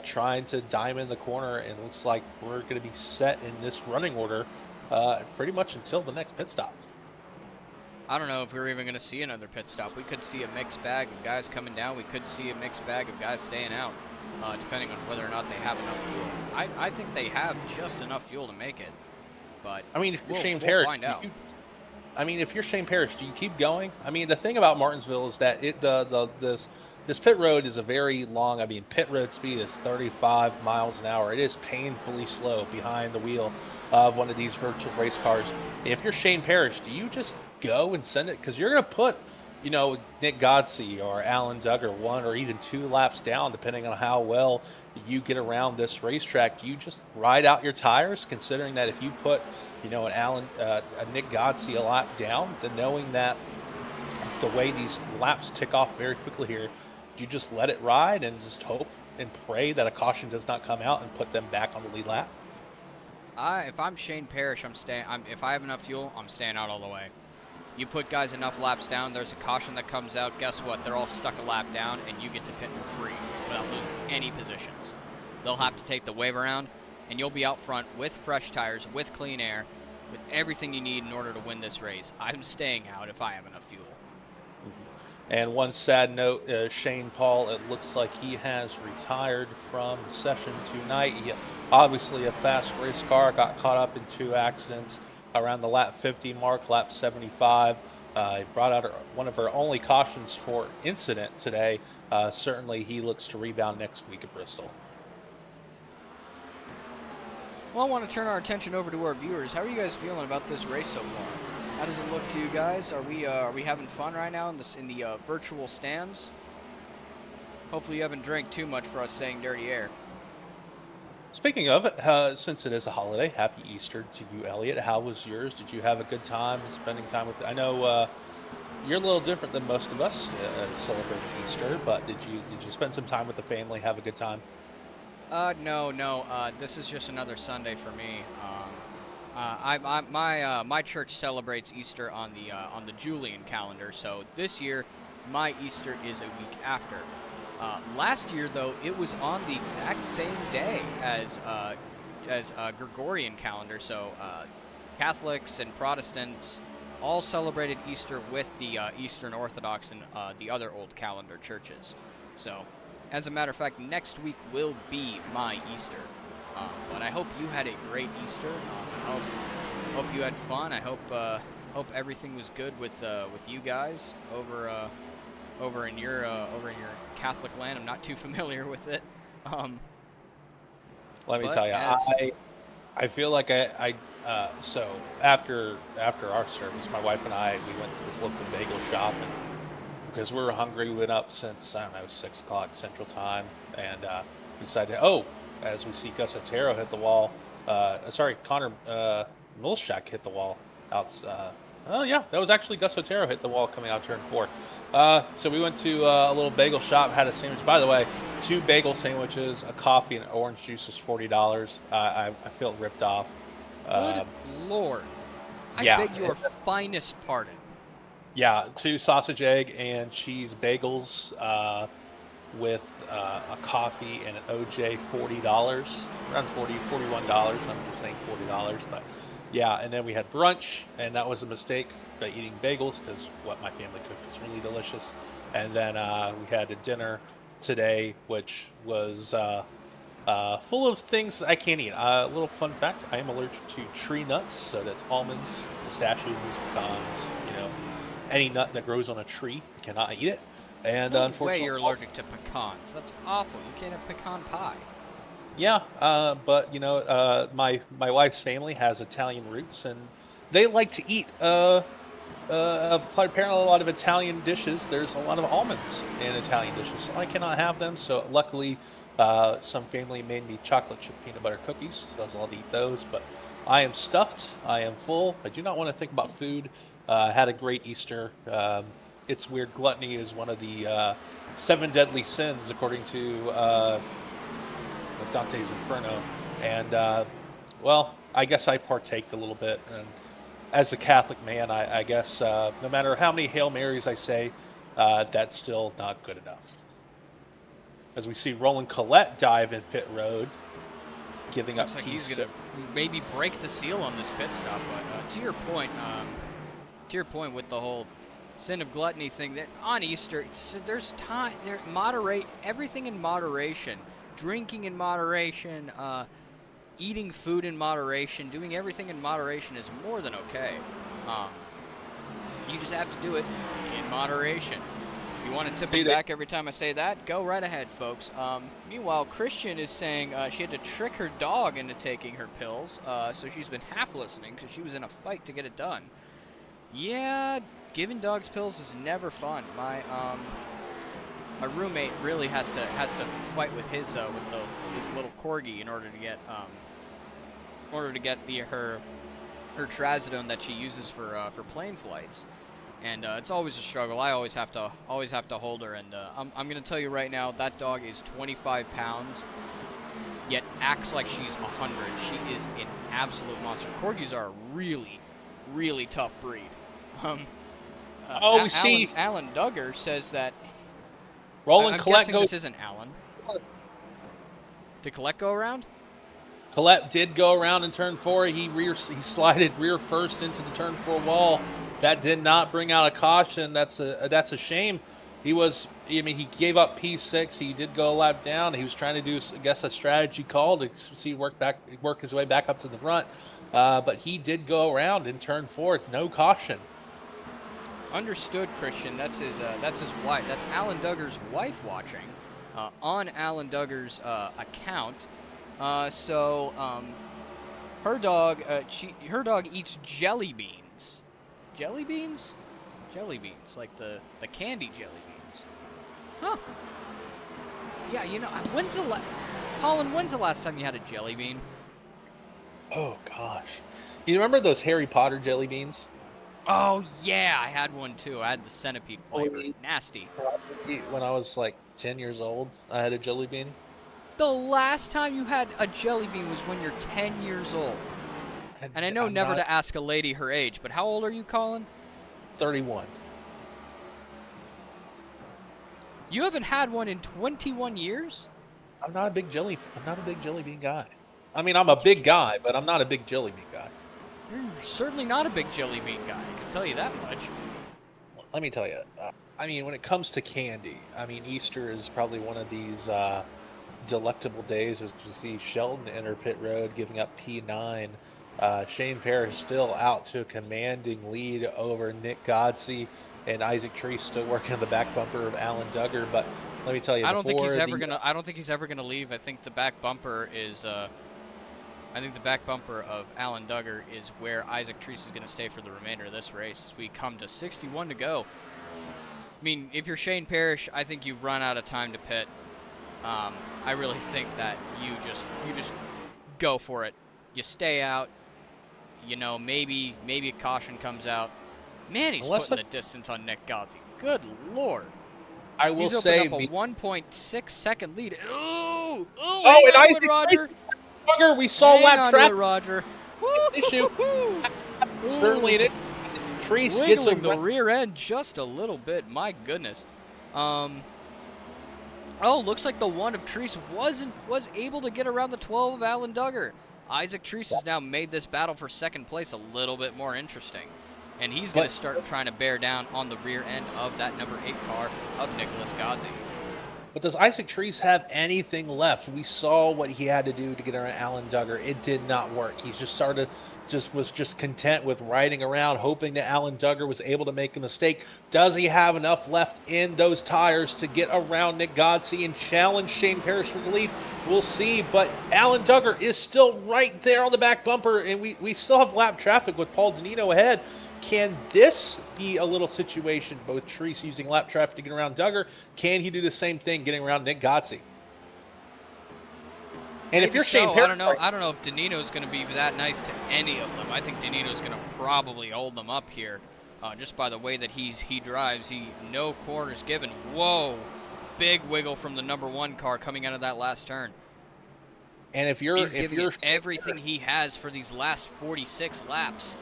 trying to diamond the corner. And it looks like we're going to be set in this running order pretty much until the next pit stop. I don't know if we're even going to see another pit stop. We could see a mixed bag of guys coming down. We could see a mixed bag of guys staying out, depending on whether or not they have enough fuel. I think they have just enough fuel to make it. but I mean, if you're Shane we'll Parrish, find out. if you're Shane Parrish, do you keep going? I mean, the thing about Martinsville is that this pit road is a very long. I mean, pit road speed is 35 miles an hour. It is painfully slow behind the wheel of one of these virtual race cars. If you're Shane Parrish, do you just go and send it? Because you're going to put, Nick Godsey or Alan Duggar 1 or even 2 laps down, depending on how well you get around this racetrack. Do you just ride out your tires, considering that if you put, a Nick Godsey a lap down, then knowing that the way these laps tick off very quickly here, do you just let it ride and just hope and pray that a caution does not come out and put them back on the lead lap? If I'm Shane Parrish, I'm staying. If I have enough fuel, I'm staying out all the way. You put guys enough laps down, there's a caution that comes out. Guess what? They're all stuck a lap down, and you get to pit for free without losing any positions. They'll have to take the wave around, and you'll be out front with fresh tires, with clean air, with everything you need in order to win this race. I'm staying out if I have enough fuel. And one sad note, Shane Paul, it looks like he has retired from the session tonight. He, obviously a fast race car, got caught up in 2 accidents around the lap 50 mark, lap 75. He brought out one of our only cautions for incident today. Certainly he looks to rebound next week at Bristol. Well, I want to turn our attention over to our viewers. How are you guys feeling about this race so far? How does it look to you guys? Are we having fun right now in the virtual stands? Hopefully you haven't drank too much for us saying dirty air. Speaking of it, since it is a holiday, happy Easter to you, Elliot. How was yours? Did you have a good time spending time with? I know you're a little different than most of us celebrating Easter, but did you spend some time with the family? Have a good time? No. This is just another Sunday for me. My church celebrates Easter on the Julian calendar, so this year my Easter is a week after. Last year, though, it was on the exact same day as Gregorian calendar, so Catholics and Protestants all celebrated Easter with the Eastern Orthodox and the other old calendar churches. So, as a matter of fact, next week will be my Easter. But I hope you had a great Easter. I hope you had fun. I hope everything was good with you guys over in your Catholic land. I'm not too familiar with it. Let me tell you, I feel like so after our service, my wife and I, we went to this local bagel shop, and because we were hungry, we went up since, I don't know, 6 o'clock Central Time, and we decided, as we see Gus Otero hit the wall, Connor Milchak hit the wall outside. Oh yeah, that was actually Gus Otero hit the wall coming out turn 4. So we went to a little bagel shop, had a sandwich. By the way, 2 bagel sandwiches, a coffee, and orange juice was $40. I feel ripped off. Good Lord. I beg your finest pardon. Yeah, 2 sausage, egg, and cheese bagels with a coffee and an OJ, $40. Around $41. I'm just saying $40, but yeah, and then we had brunch, and that was a mistake by eating bagels because what my family cooked was really delicious. And then we had a dinner today, which was full of things I can't eat. A little fun fact, I am allergic to tree nuts, so that's almonds, pistachios, pecans, any nut that grows on a tree, cannot eat it. And no unfortunately, way you're allergic to pecans. That's awful. You can't have pecan pie. Yeah, but my wife's family has Italian roots, and they like to eat apparently a lot of Italian dishes. There's a lot of almonds in Italian dishes, so I cannot have them. So luckily, some family made me chocolate chip peanut butter cookies, so I was allowed to eat those. But I am stuffed. I am full. I do not want to think about food. Had a great Easter. It's weird. Gluttony is one of the 7 deadly sins, according to Dante's Inferno. And, I guess I partaked a little bit. And as a Catholic man, I guess no matter how many Hail Marys I say, that's still not good enough. As we see Roland Collette dive in pit road, giving up like he's going to maybe break the seal on this pit stop. But to your point with the whole sin of gluttony thing, that on Easter, there's time. Moderate everything in moderation. Drinking in moderation. eating food in moderation, doing everything in moderation is more than okay. You just have to do it in moderation. If you want to tip it back every time I say that, go right ahead, folks. Meanwhile, Christian is saying she had to trick her dog into taking her pills, so she's been half listening because she was in a fight to get it done. Yeah, giving dogs pills is never fun. My roommate really has to fight with his little corgi in order to get her trazodone that she uses for plane flights. And it's always a struggle. I always have to hold her. And I'm gonna tell you right now, that dog is 25 pounds, yet acts like she's 100. She is an absolute monster. Corgis are a really, really tough breed. Alan Duggar says that. I'm guessing this isn't Alan. Did Colette go around? Colette did go around in turn 4. He slided rear first into the turn 4 wall. That did not bring out a caution. That's a shame. He gave up P6. He did go a lap down. He was trying to do, I guess, a strategy call to see work his way back up to the front. But he did go around in turn 4. No caution. Understood, Christian. That's his wife. That's Alan Duggar's wife watching on Alan Duggar's account. Her dog eats jelly beans. Jelly beans? Jelly beans, like the candy jelly beans. Huh. Yeah, Colin, when's the last time you had a jelly bean? Oh, gosh. You remember those Harry Potter jelly beans? Oh, yeah, I had one, too. I had the centipede flavor. Nasty. When I was, 10 years old, I had a jelly bean. The last time you had a jelly bean was when you're 10 years old. And I know never to ask a lady her age, but how old are you, Colin? 31. You haven't had one in 21 years? I'm not a big jelly bean guy. I mean, I'm a big guy, but I'm not a big jelly bean guy. You're certainly not a big jelly bean guy, I can tell you that much. Let me tell you, when it comes to candy, Easter is probably one of these delectable days as we see Shelton enter pit road, giving up P9. Shane Parrish still out to a commanding lead over Nick Godsey, and Isaac Treese still working on the back bumper of Alan Duggar. But let me tell you, I don't think he's ever gonna leave. I think the back bumper of Alan Duggar is where Isaac Treese is gonna stay for the remainder of this race. As we come to 61 to go. If you're Shane Parrish, I think you've run out of time to pit. I really think that you just go for it. You stay out. Maybe a caution comes out. Man, he's putting the distance on Nick Godsey. Good Lord. I will he's say opened up a 1.6 second lead. Ooh, and Isaac Roger. Duggar, we saw lap traffic. Roger. Issue. Certainly it. Treese gets the rear end just a little bit. My goodness. Looks like the one of Treese was able to get around the 12 of Alan Duggar. Isaac Treese has now made this battle for second place a little bit more interesting. And he's going to start trying to bear down on the rear end of that number 8 car of Nicholas Godsey. But does Isaac Treese have anything left? We saw what he had to do to get around Alan Duggar. It did not work. He was content with riding around, hoping that Alan Duggar was able to make a mistake. Does he have enough left in those tires to get around Nick Godsey and challenge Shane Parrish for the lead? We'll see, but Alan Duggar is still right there on the back bumper, and we still have lap traffic with Paul Danino ahead. Can this be a little situation, both Treese using lap traffic to get around Duggar? Can he do the same thing, getting around Nick Godsey? And if you're Shane Parrish, I don't know if Danino's going to be that nice to any of them. I think Danino's going to probably hold them up here, just by the way that he drives. No corners given. Whoa, big wiggle from the number 1 car coming out of that last turn. And if you're everything he has for these last 46 laps.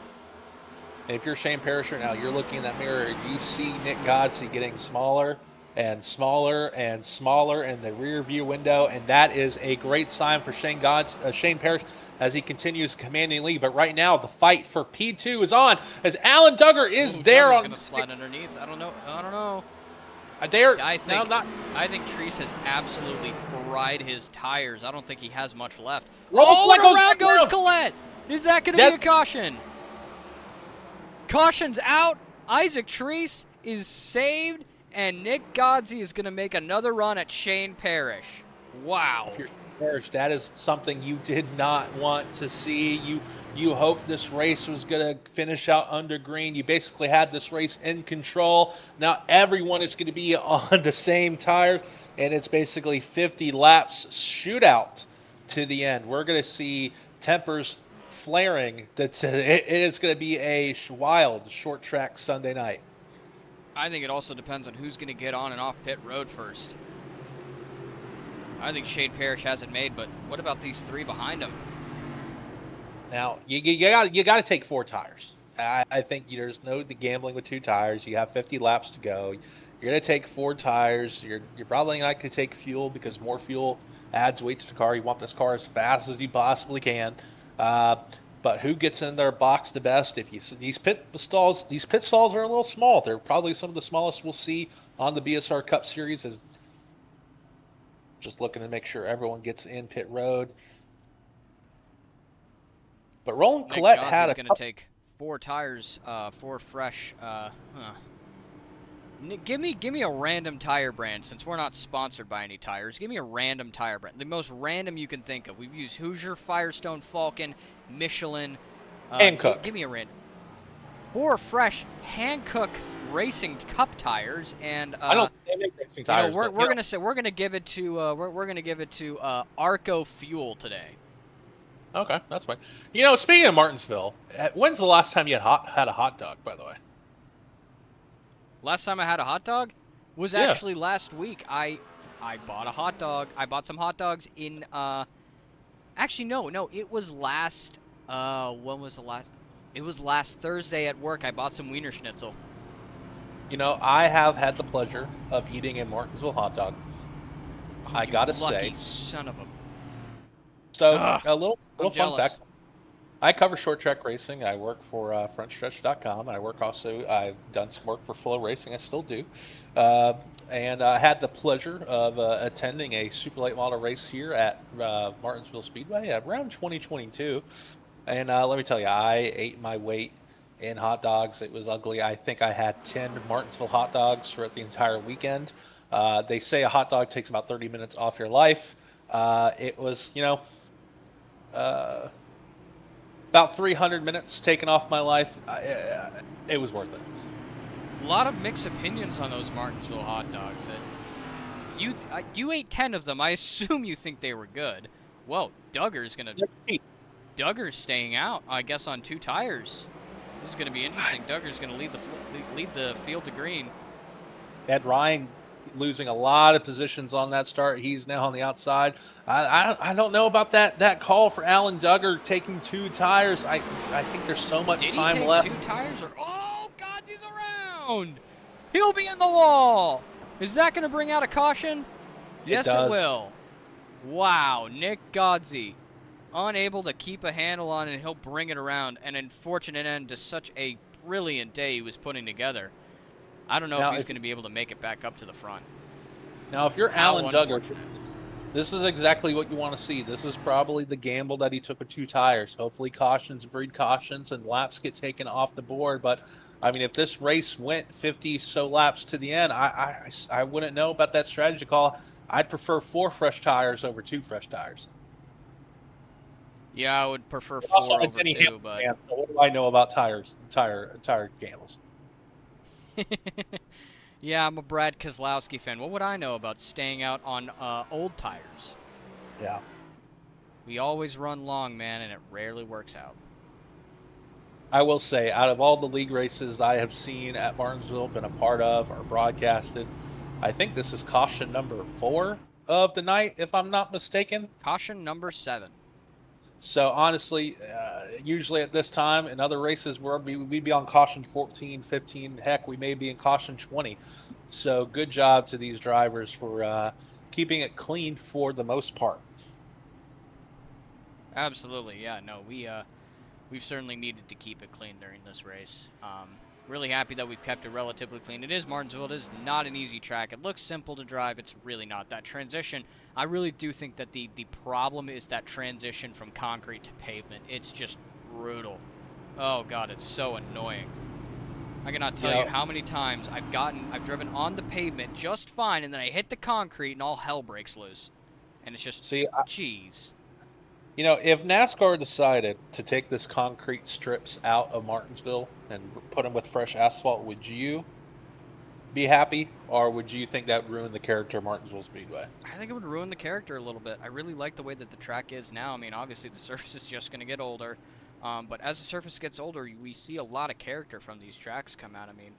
And if you're Shane Parrish right now, you're looking in that mirror, you see Nick Godsey getting smaller and smaller and smaller in the rear view window, and that is a great sign for Shane Parrish as he continues commanding lead. But right now, the fight for P2 is on as Alan Duggar is there. Duggar's going to slide underneath. I don't know. They're I think no, not. I think Treese has absolutely fried his tires. I don't think he has much left. Oh, And around goes Collette. Is that going to be a caution? Caution's out. Isaac Treese is saved, and Nick Godsey is going to make another run at Shane Parrish. Wow. If you're Parrish, that is something you did not want to see. You hoped this race was going to finish out under green. You basically had this race in control. Now everyone is going to be on the same tires, and it's basically 50 laps shootout to the end. We're going to see tempers flaring. It is going to be a wild short track Sunday night. I think it also depends on who's going to get on and off pit road first. I think Shane Parrish has it made, but what about these three behind him? Now, you got to take 4 tires. I think there's no gambling with 2 tires. You have 50 laps to go. You're going to take 4 tires. You're probably not going to take fuel because more fuel adds weight to the car. You want this car as fast as you possibly can. But who gets in their box the best? If you these pit stalls are a little small. They're probably some of the smallest we'll see on the BSR Cup Series. Is just looking to make sure everyone gets in pit road. But Roland Collette had going to take 4 tires, 4 fresh. Give me a random tire brand since we're not sponsored by any tires. Give me a random tire brand, the most random you can think of. We've used Hoosier, Firestone, Falcon, Michelin. Hankook. Give me a random. 4 fresh Hankook Racing Cup tires, and I don't think they make racing tires. we're gonna give it to Arco Fuel today. Okay, that's fine. Speaking of Martinsville, when's the last time you had a hot dog? By the way, last time I had a hot dog was actually last week. I bought a hot dog. I bought some hot dogs in. Actually, no. It was last. When was the last? It was last Thursday at work. I bought some Wiener Schnitzel. I have had the pleasure of eating a Martinsville hot dog. I gotta say, son of a. So a little fun fact. I cover short track racing. I work for frontstretch.com. I've done some work for Flow Racing. I still do. And I had the pleasure of attending a super late model race here at Martinsville Speedway around 2022. And let me tell you, I ate my weight in hot dogs. It was ugly. I think I had 10 Martinsville hot dogs throughout the entire weekend. They say a hot dog takes about 30 minutes off your life. It was, about 300 minutes taken off my life. It was worth it. A lot of mixed opinions on those Martinsville hot dogs. You ate 10 of them. I assume you think they were good. Well, Duggar's staying out, I guess, on 2 tires. This is going to be interesting. Duggar's going to lead the field to green. Ed Ryan losing a lot of positions on that start. He's now on the outside. I don't know about that call for Alan Duggar taking 2 tires. I think there's so much time left. Did he take 2 tires? Oh, God, he's around. He'll be in the wall. Is that going to bring out a caution? Yes, it will. Wow, Nick Godsey, unable to keep a handle on it, and he'll bring it around. An unfortunate end to such a brilliant day he was putting together. I don't know if he's going to be able to make it back up to the front. Now, if you're Alan Duggar, this is exactly what you want to see. This is probably the gamble that he took with 2 tires. Hopefully cautions breed cautions and laps get taken off the board. But, I mean, if this race went 50 so laps to the end, I wouldn't know about that strategy call. I'd prefer 4 fresh tires over 2 fresh tires. Yeah, I would prefer 4 over 2, but... So what do I know about tire gambles? Yeah, I'm a Brad Keselowski fan. What would I know about staying out on old tires? Yeah. We always run long, man, and it rarely works out. I will say, out of all the league races I have seen at Martinsville, been a part of, or broadcasted, I think this is caution number 4 of the night, if I'm not mistaken. Caution number 7. So, honestly, usually at this time in other races, we'd be on caution 14, 15. Heck, we may be in caution 20. So, good job to these drivers for keeping it clean for the most part. Absolutely, yeah. No, we've certainly needed to keep it clean during this race. Really happy that we've kept it relatively clean. It is Martinsville. It is not an easy track. It looks simple to drive. It's really not. That transition, I really do think that the problem is that transition from concrete to pavement. It's just brutal. Oh, God, it's so annoying. I cannot tell you how many times I've driven on the pavement just fine, and then I hit the concrete, and all hell breaks loose. And it's just, jeez. If NASCAR decided to take this concrete strips out of Martinsville and put them with fresh asphalt, would you be happy, or would you think that would ruin the character of Martinsville Speedway? I think it would ruin the character a little bit. I really like the way that the track is now. I mean, obviously the surface is just going to get older, but as the surface gets older, we see a lot of character from these tracks come out. I mean,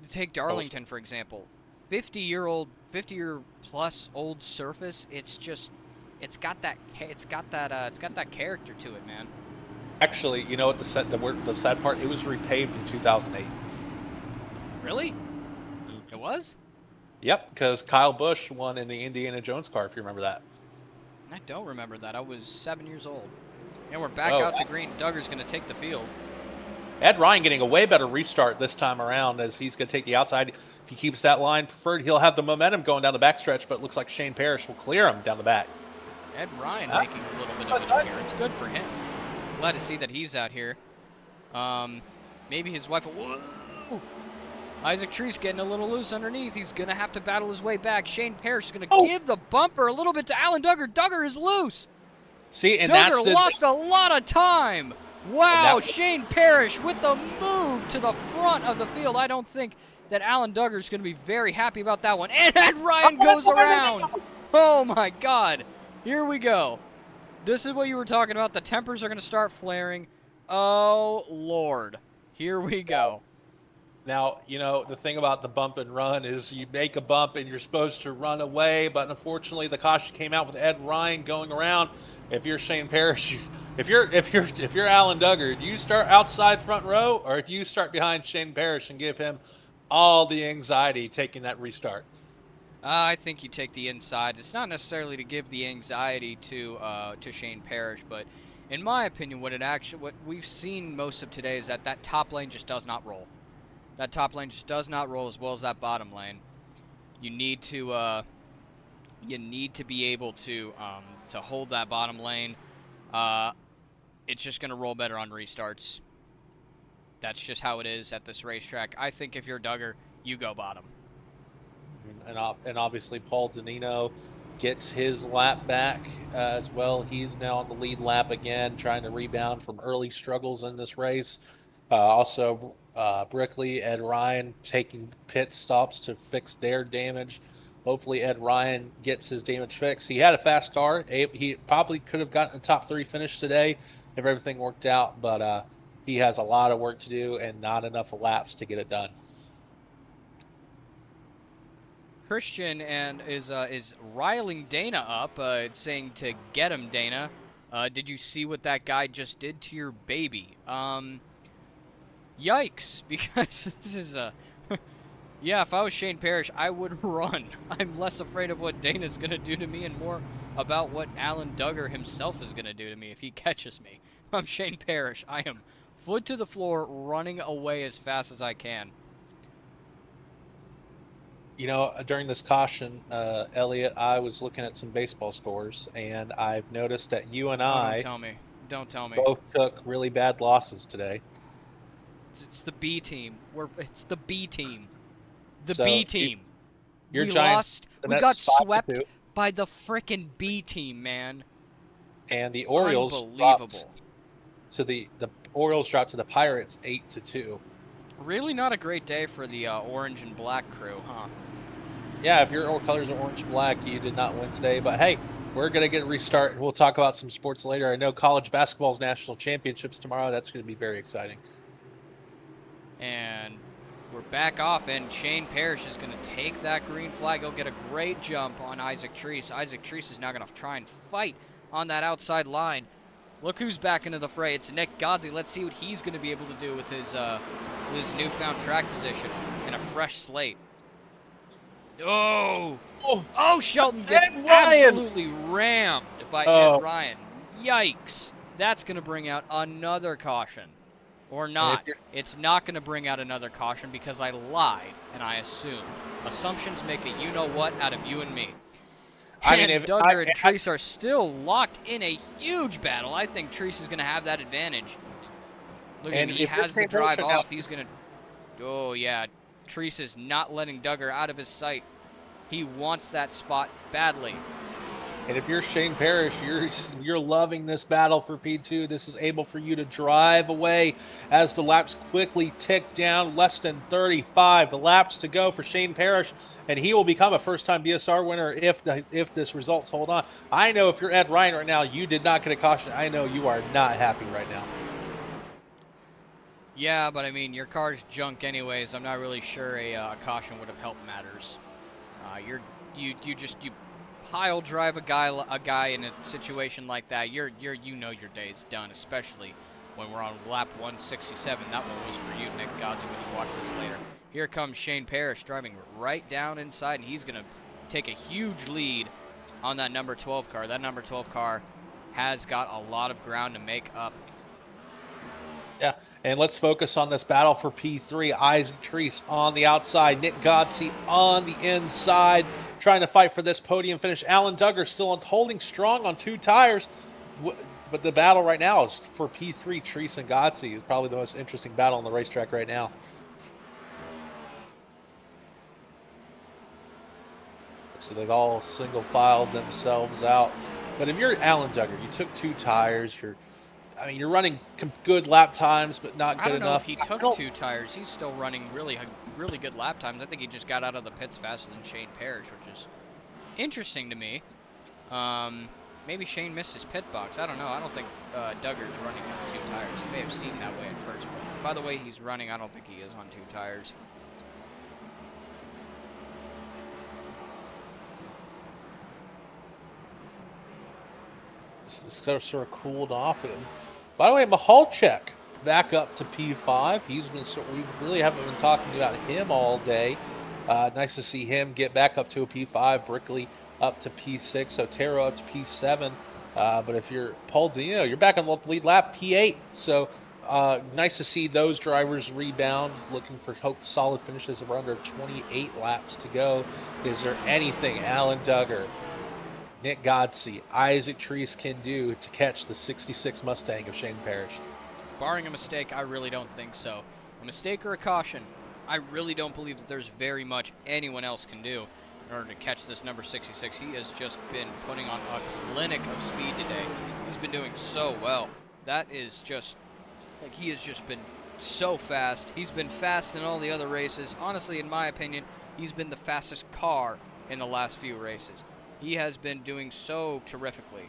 take Darlington for example, 50-year plus old surface. It's got that character to it, man. Actually, you know what the sad part? It was repaved in 2008. Really? It was? Yep, because Kyle Busch won in the Indiana Jones car, if you remember that. I don't remember that. I was 7 years old. And we're back out to green. Duggar's going to take the field. Ed Ryan getting a way better restart this time around, as he's going to take the outside. If he keeps that line preferred, he'll have the momentum going down the backstretch, but it looks like Shane Parrish will clear him down the back. Ed Ryan making a little bit of an appearance. Good for him. Glad to see that he's out here. Maybe his wife will... Whoa! Isaac Treese getting a little loose underneath. He's going to have to battle his way back. Shane Parrish is going to give the bumper a little bit to Alan Duggar. Duggar is loose. See, and Duggar lost a lot of time. Wow, Shane Parrish with the move to the front of the field. I don't think that Alan Duggar is going to be very happy about that one. And Ed Ryan goes around. Oh, my God. Here we go. This is what you were talking about. The tempers are going to start flaring. Oh, Lord. Here we go. Now, the thing about the bump and run is you make a bump and you're supposed to run away, but unfortunately the caution came out with Ed Ryan going around. If you're Shane Parrish, if you're Alan Duggar, do you start outside front row, or do you start behind Shane Parrish and give him all the anxiety taking that restart? I think you take the inside. It's not necessarily to give the anxiety to Shane Parrish, but in my opinion, what we've seen most of today is that top lane just does not roll. That top lane just does not roll as well as that bottom lane. You need to be able to hold that bottom lane. It's just going to roll better on restarts. That's just how it is at this racetrack. I think if you're Duggar, you go bottom. And obviously Paul Danino gets his lap back as well. He's now on the lead lap again, trying to rebound from early struggles in this race. Also, Brickley, Ed Ryan taking pit stops to fix their damage. Hopefully Ed Ryan gets his damage fixed. He had a fast car. He probably could have gotten a top 3 finish today if everything worked out, but he has a lot of work to do and not enough laps to get it done. Christian is riling Dana up, saying to get him, Dana. Did you see what that guy just did to your baby? Yikes, because this is yeah, if I was Shane Parrish, I would run. I'm less afraid of what Dana's going to do to me and more about what Alan Duggar himself is going to do to me if he catches me. I'm Shane Parrish. I am foot to the floor, running away as fast as I can. During this caution, Elliot, I was looking at some baseball scores, and I've noticed that you and I Don't tell me. Both took really bad losses today. It's the B team. It's the B team. The So, B team. Your We Giants, lost. the We Mets got 5-2, swept by the frickin' B team, man. and the Orioles Unbelievable. the Orioles dropped to the Pirates 8-2. Really not a great day for the orange and black crew, huh? Yeah, if your colors are orange and black, you did not win today. But hey, we're going to get a restart. We'll talk about some sports later. I know college basketball's national championships tomorrow. That's going to be very exciting. And we're back off, and Shane Parrish is going to take that green flag. He'll get a great jump on Isaac Treese. Isaac Treese is now going to try and fight on that outside line. Look who's back into the fray. It's Nick Godsey. Let's see what he's going to be able to do with his newfound track position and a fresh slate. Oh, Shelton gets absolutely rammed by Ed Ryan. Yikes. That's going to bring out another caution. or not. It's not going to bring out another caution because I lied and I assumed. Assumptions make a you-know-what out of you and me. I mean, and Duggar and Treese are still locked in a huge battle. I think Treese is going to have that advantage. Look at him. He has the drive off. He's going to... Oh, yeah. Treese is not letting Duggar out of his sight. He wants that spot badly. And if you're Shane Parrish, you're loving this battle for P2. This is able for you to drive away as the laps quickly tick down. Less than 35 laps to go for Shane Parrish, and he will become a first-time BSR winner if this results hold on. I know if you're Ed Ryan right now, you did not get a caution. I know you are not happy right now. Yeah, but I mean, your car's junk anyways. I'm not really sure a caution would have helped matters. You pile drive a guy in a situation like that. You know your day is done, especially when we're on lap 167. That one was for you, Nick Godsey, when you watch this later. Here comes Shane Parrish driving right down inside, and he's going to take a huge lead on that number 12 car. That number 12 car has got a lot of ground to make up. Yeah, and let's focus on this battle for P3. Isaac Treese on the outside, Nick Godsey on the inside, trying to fight for this podium finish. Alan Duggar still holding strong on 2 tires, but the battle right now is for P3. Treese and Godsey is probably the most interesting battle on the racetrack right now. So they've all single-filed themselves out. But if you're Alan Duggar, you took 2 tires, you're running good lap times, but not good enough. I don't know if he took 2 tires. He's still running really good lap times. I think he just got out of the pits faster than Shane Parrish, which is interesting to me. Maybe Shane missed his pit box. I don't know. I don't think Duggar's running on 2 tires. He may have seen that way at first, but by the way he's running, I don't think he is on 2 tires. Sort of cooled off. By the way, Mahalchek back up to P5. We really haven't been talking about him all day. Nice to see him get back up to a P5. Brickley up to P6. Otero up to P7. But if you're Paul Dino, you're back on the lead lap, P8. So nice to see those drivers rebound. Looking for solid finishes. We're under 28 laps to go. Is there anything Alan Duggar, Nick Godsey, Isaac Treese can do to catch the 66 Mustang of Shane Parrish? Barring a mistake, I really don't think so. A mistake or a caution, I really don't believe that there's very much anyone else can do in order to catch this number 66. He has just been putting on a clinic of speed today. He's been doing so well. That is just, he has just been so fast. He's been fast in all the other races. Honestly, in my opinion, he's been the fastest car in the last few races. He has been doing so terrifically.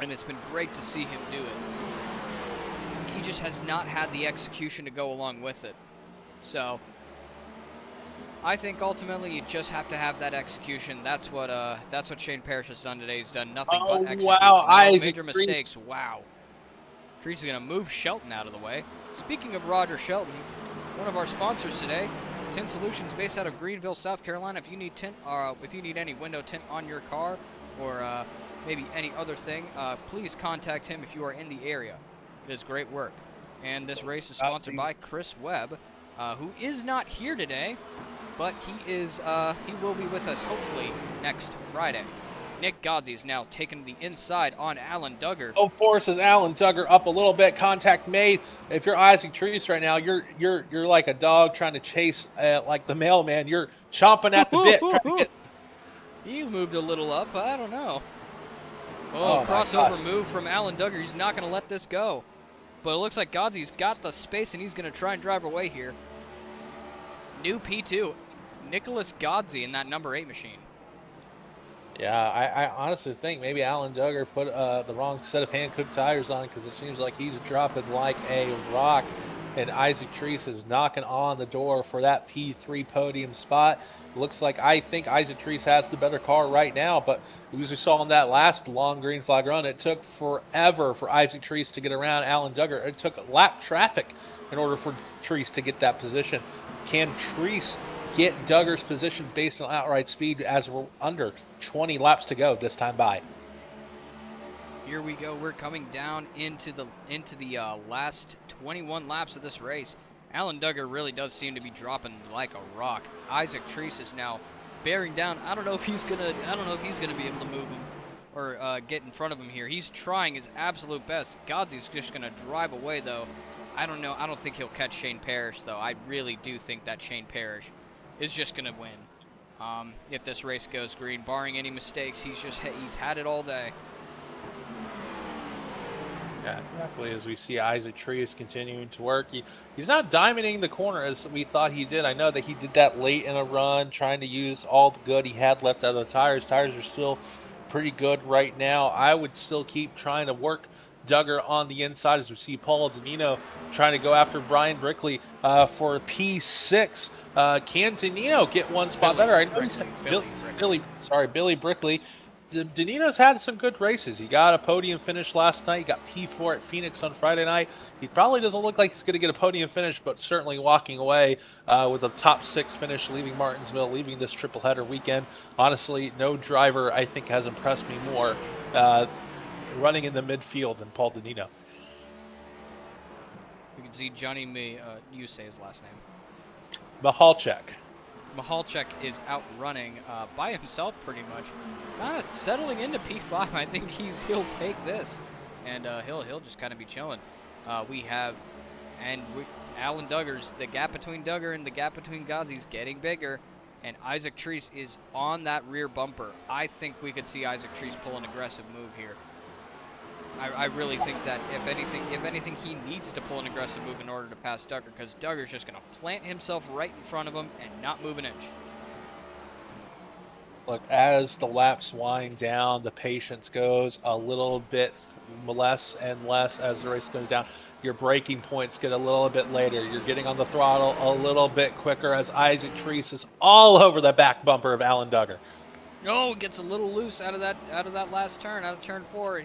And it's been great to see him do it. He just has not had the execution to go along with it. So, I think ultimately you just have to have that execution. That's what Shane Parrish has done today. He's done nothing but execute. Wow, no major mistakes. Wow. Treese is going to move Shelton out of the way. Speaking of Roger Shelton, one of our sponsors today, Tint Solutions, based out of Greenville, South Carolina. If you need tint, if you need any window tint on your car, or maybe any other thing, please contact him if you are in the area. It is great work. And this race is sponsored by Chris Webb, who is not here today, but he will be with us hopefully next Friday. Nick Godsey is now taking the inside on Alan Duggar. Oh, forces Alan Duggar up a little bit. Contact made. If you're Isaac Treese right now, you're like a dog trying to chase like the mailman. You're chomping at the bit. Trying to get... He moved a little up. I don't know. Oh, crossover move from Alan Duggar. He's not going to let this go. But it looks like Godsey's got the space, and he's going to try and drive away here. New P2, Nicholas Godsey in that number 8 machine. Yeah, I honestly think maybe Alan Duggar put the wrong set of hand-cooked tires on, because it seems like he's dropping like a rock, and Isaac Treese is knocking on the door for that P3 podium spot. Looks like I think Isaac Treese has the better car right now, but as we saw in that last long green flag run, it took forever for Isaac Treese to get around Alan Duggar. It took lap traffic in order for Treese to get that position. Can Treese get Duggar's position based on outright speed as we're under 20 laps to go this time by? here we go. We're coming down into the last 21 laps of this race. Alan Duggar really does seem to be dropping like a rock. Isaac Treese is now bearing down. I don't know if he's gonna be able to move him or get in front of him here. He's trying his absolute best. Godsey's just gonna drive away though. I don't know. I don't think he'll catch Shane Parrish though. I really do think that Shane Parrish is just gonna win. If this race goes green, barring any mistakes, he's had it all day. Yeah, exactly. As we see Isaac Treese continuing to work, he's not diamonding the corner as we thought he did. I know that he did that late in a run, trying to use all the good he had left out of the tires. Tires are still pretty good right now. I would still keep trying to work Duggar on the inside as we see Paul Danino trying to go after Brian Brickley for P6. Can Danino get one spot better? I know Billy Brickley. Danino's had some good races. He got a podium finish last night. He got P4 at Phoenix on Friday night. He probably doesn't look like he's going to get a podium finish, but certainly walking away with a top 6 finish, leaving Martinsville, leaving this triple header weekend. Honestly, no driver I think has impressed me more running in the midfield than Paul Danino. You can see Johnny you say his last name. Mahalchek is out running by himself pretty much. Kind of settling into P5. I think he'll take this, and he'll just kind of be chilling. Alan Duggar's, the gap between Duggar and the gap between Godsey's getting bigger, and Isaac Treese is on that rear bumper. I think we could see Isaac Treese pull an aggressive move here. I really think that if anything, he needs to pull an aggressive move in order to pass Duggar, because Duggar's just going to plant himself right in front of him and not move an inch. Look, as the laps wind down, the patience goes a little bit less and less as the race goes down. Your braking points get a little bit later. You're getting on the throttle a little bit quicker as Isaac Treese is all over the back bumper of Alan Duggar. Oh, gets a little loose out of that last turn, out of turn 4.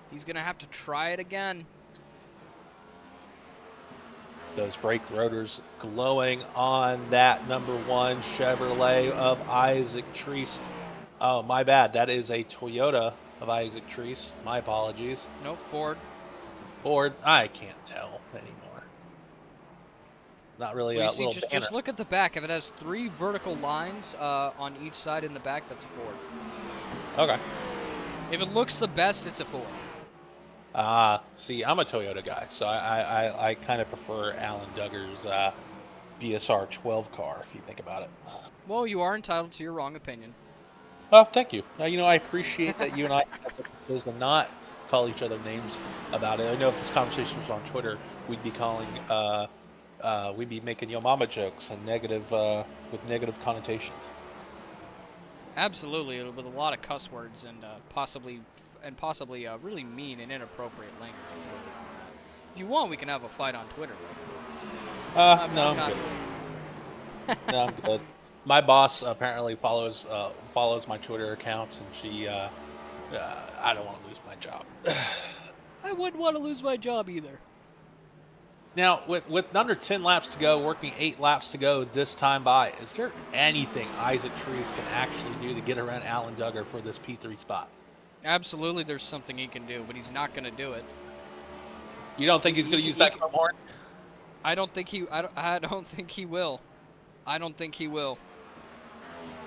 He's going to have to try it again. Those brake rotors glowing on that number 1 Chevrolet of Isaac Treese. Oh, my bad. That is a Toyota of Isaac Treese. My apologies. No, Ford. I can't tell anymore. Not really a little banner. Just look at the back. If it has 3 vertical lines on each side in the back, that's a Ford. Okay. If it looks the best, it's a Ford. See, I'm a Toyota guy, so I kind of prefer Alan Duggar's BSR 12 car, if you think about it. Well, you are entitled to your wrong opinion. Oh, thank you. I appreciate that you and I have to not call each other names about it. I know if this conversation was on Twitter, we'd be making yo mama jokes and with negative connotations. Absolutely, with a lot of cuss words and possibly really mean and inappropriate language. If you want, we can have a fight on Twitter. No, I'm good. No, I'm good. My boss apparently follows my Twitter accounts, and she, I don't want to lose my job. I wouldn't want to lose my job either. Now, with under 10 laps to go, working 8 laps to go this time by, is there anything Isaac Treese can actually do to get around Alan Duggar for this P3 spot? Absolutely, there's something he can do, but he's not going to do it. You don't think he's going to use that horn? I don't think he will. I don't think he will.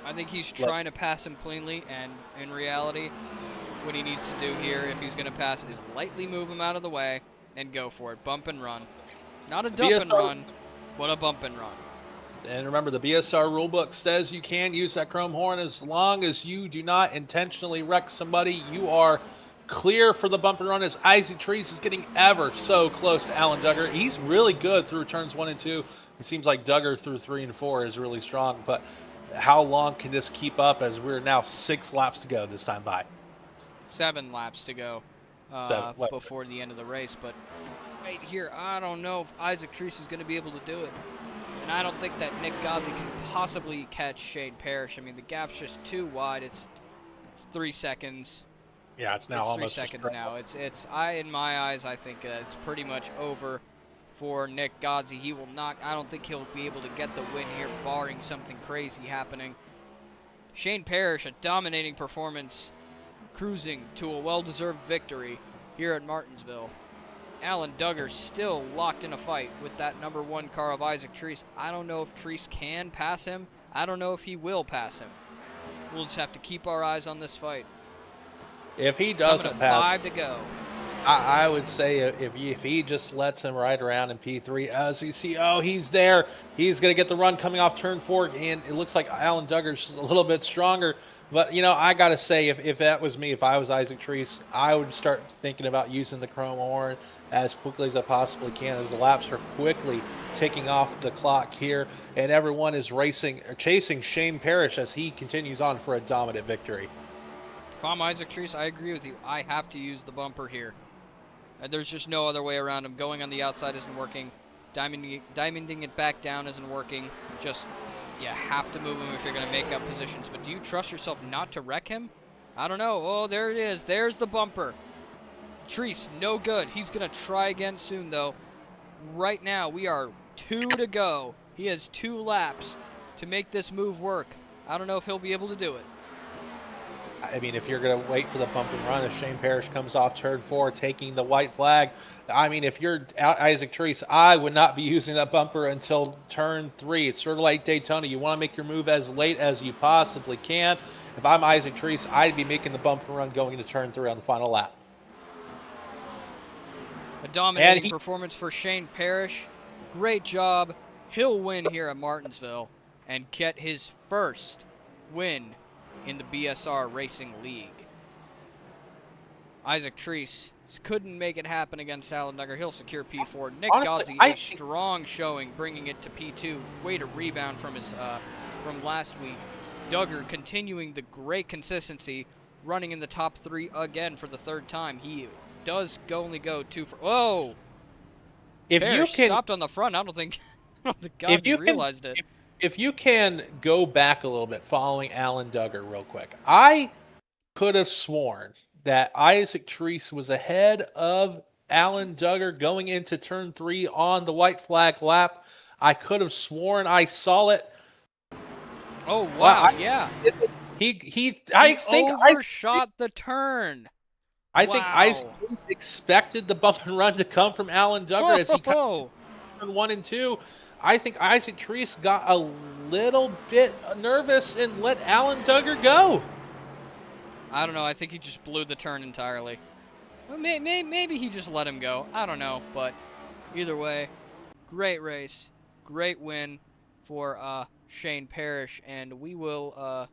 I think he's trying to pass him cleanly, and in reality, what he needs to do here, if he's going to pass, is lightly move him out of the way and go for it. Bump and run. Not a dump and run, but a bump and run. And remember, the BSR rulebook says you can use that chrome horn as long as you do not intentionally wreck somebody. You are clear for the bump and run as Isaac Treese is getting ever so close to Alan Duggar. He's really good through turns 1 and 2. It seems like Duggar through 3 and 4 is really strong. But how long can this keep up as we're now 6 laps to go this time by? 7 laps to go before the end of the race. But right here, I don't know if Isaac Treese is going to be able to do it. And I don't think that Nick Godsey can possibly catch Shane Parrish. I mean, the gap's just too wide. It's 3 seconds. Yeah, it's now almost 3 seconds now. In my eyes, I think it's pretty much over for Nick Godsey. He will not. I don't think he'll be able to get the win here, barring something crazy happening. Shane Parrish, a dominating performance cruising to a well-deserved victory here at Martinsville. Alan Duggar still locked in a fight with that number 1 car of Isaac Treese. I don't know if Treese can pass him. I don't know if he will pass him. We'll just have to keep our eyes on this fight. If he doesn't pass, 5 to go. I would say if he just lets him ride around in P3, as you see, he's there. He's going to get the run coming off turn 4, and it looks like Alan Duggar's a little bit stronger. But, I got to say, if that was me, if I was Isaac Treese, I would start thinking about using the chrome horn as quickly as I possibly can, as the laps are quickly ticking off the clock here, and everyone is chasing Shane Parrish as he continues on for a dominant victory. If I'm Isaac Treese, I agree with you. I have to use the bumper here. There's just no other way around him. Going on the outside isn't working. Diamonding it back down isn't working. Just, you have to move him if you're going to make up positions. But do you trust yourself not to wreck him? I don't know. Oh, there it is. There's the bumper. Treese, no good. He's going to try again soon, though. Right now, we are 2 to go. He has 2 laps to make this move work. I don't know if he'll be able to do it. I mean, if you're going to wait for the bump and run, if Shane Parrish comes off turn 4 taking the white flag, I mean, if you're Isaac Treese, I would not be using that bumper until turn 3. It's sort of like Daytona. You want to make your move as late as you possibly can. If I'm Isaac Treese, I'd be making the bump and run going into turn 3 on the final lap. A dominating performance for Shane Parrish. Great job. He'll win here at Martinsville and get his first win in the BSR Racing League. Isaac Treese couldn't make it happen against Alan Duggar. He'll secure P4. Nick Godsey, a strong showing, bringing it to P2. Way to rebound from his from last week. Duggar continuing the great consistency, running in the top 3 again for the 3rd time. He does only go 2 for. Whoa! If Parrish you can stopped on the front, I don't think Godsey realized it. If you can go back a little bit following Alan Duggar real quick, I could have sworn that Isaac Treese was ahead of Alan Duggar going into turn 3 on the white flag lap. I could have sworn I saw it. Oh, wow, yeah. I think overshot the turn. I think Isaac Treese expected the bump and run to come from Alan Duggar as he cut turn 1 and 2. I think Isaac Treese got a little bit nervous and let Alan Duggar go. I don't know. I think he just blew the turn entirely. Well, maybe he just let him go. I don't know. But either way, great race. Great win for Shane Parrish. And we will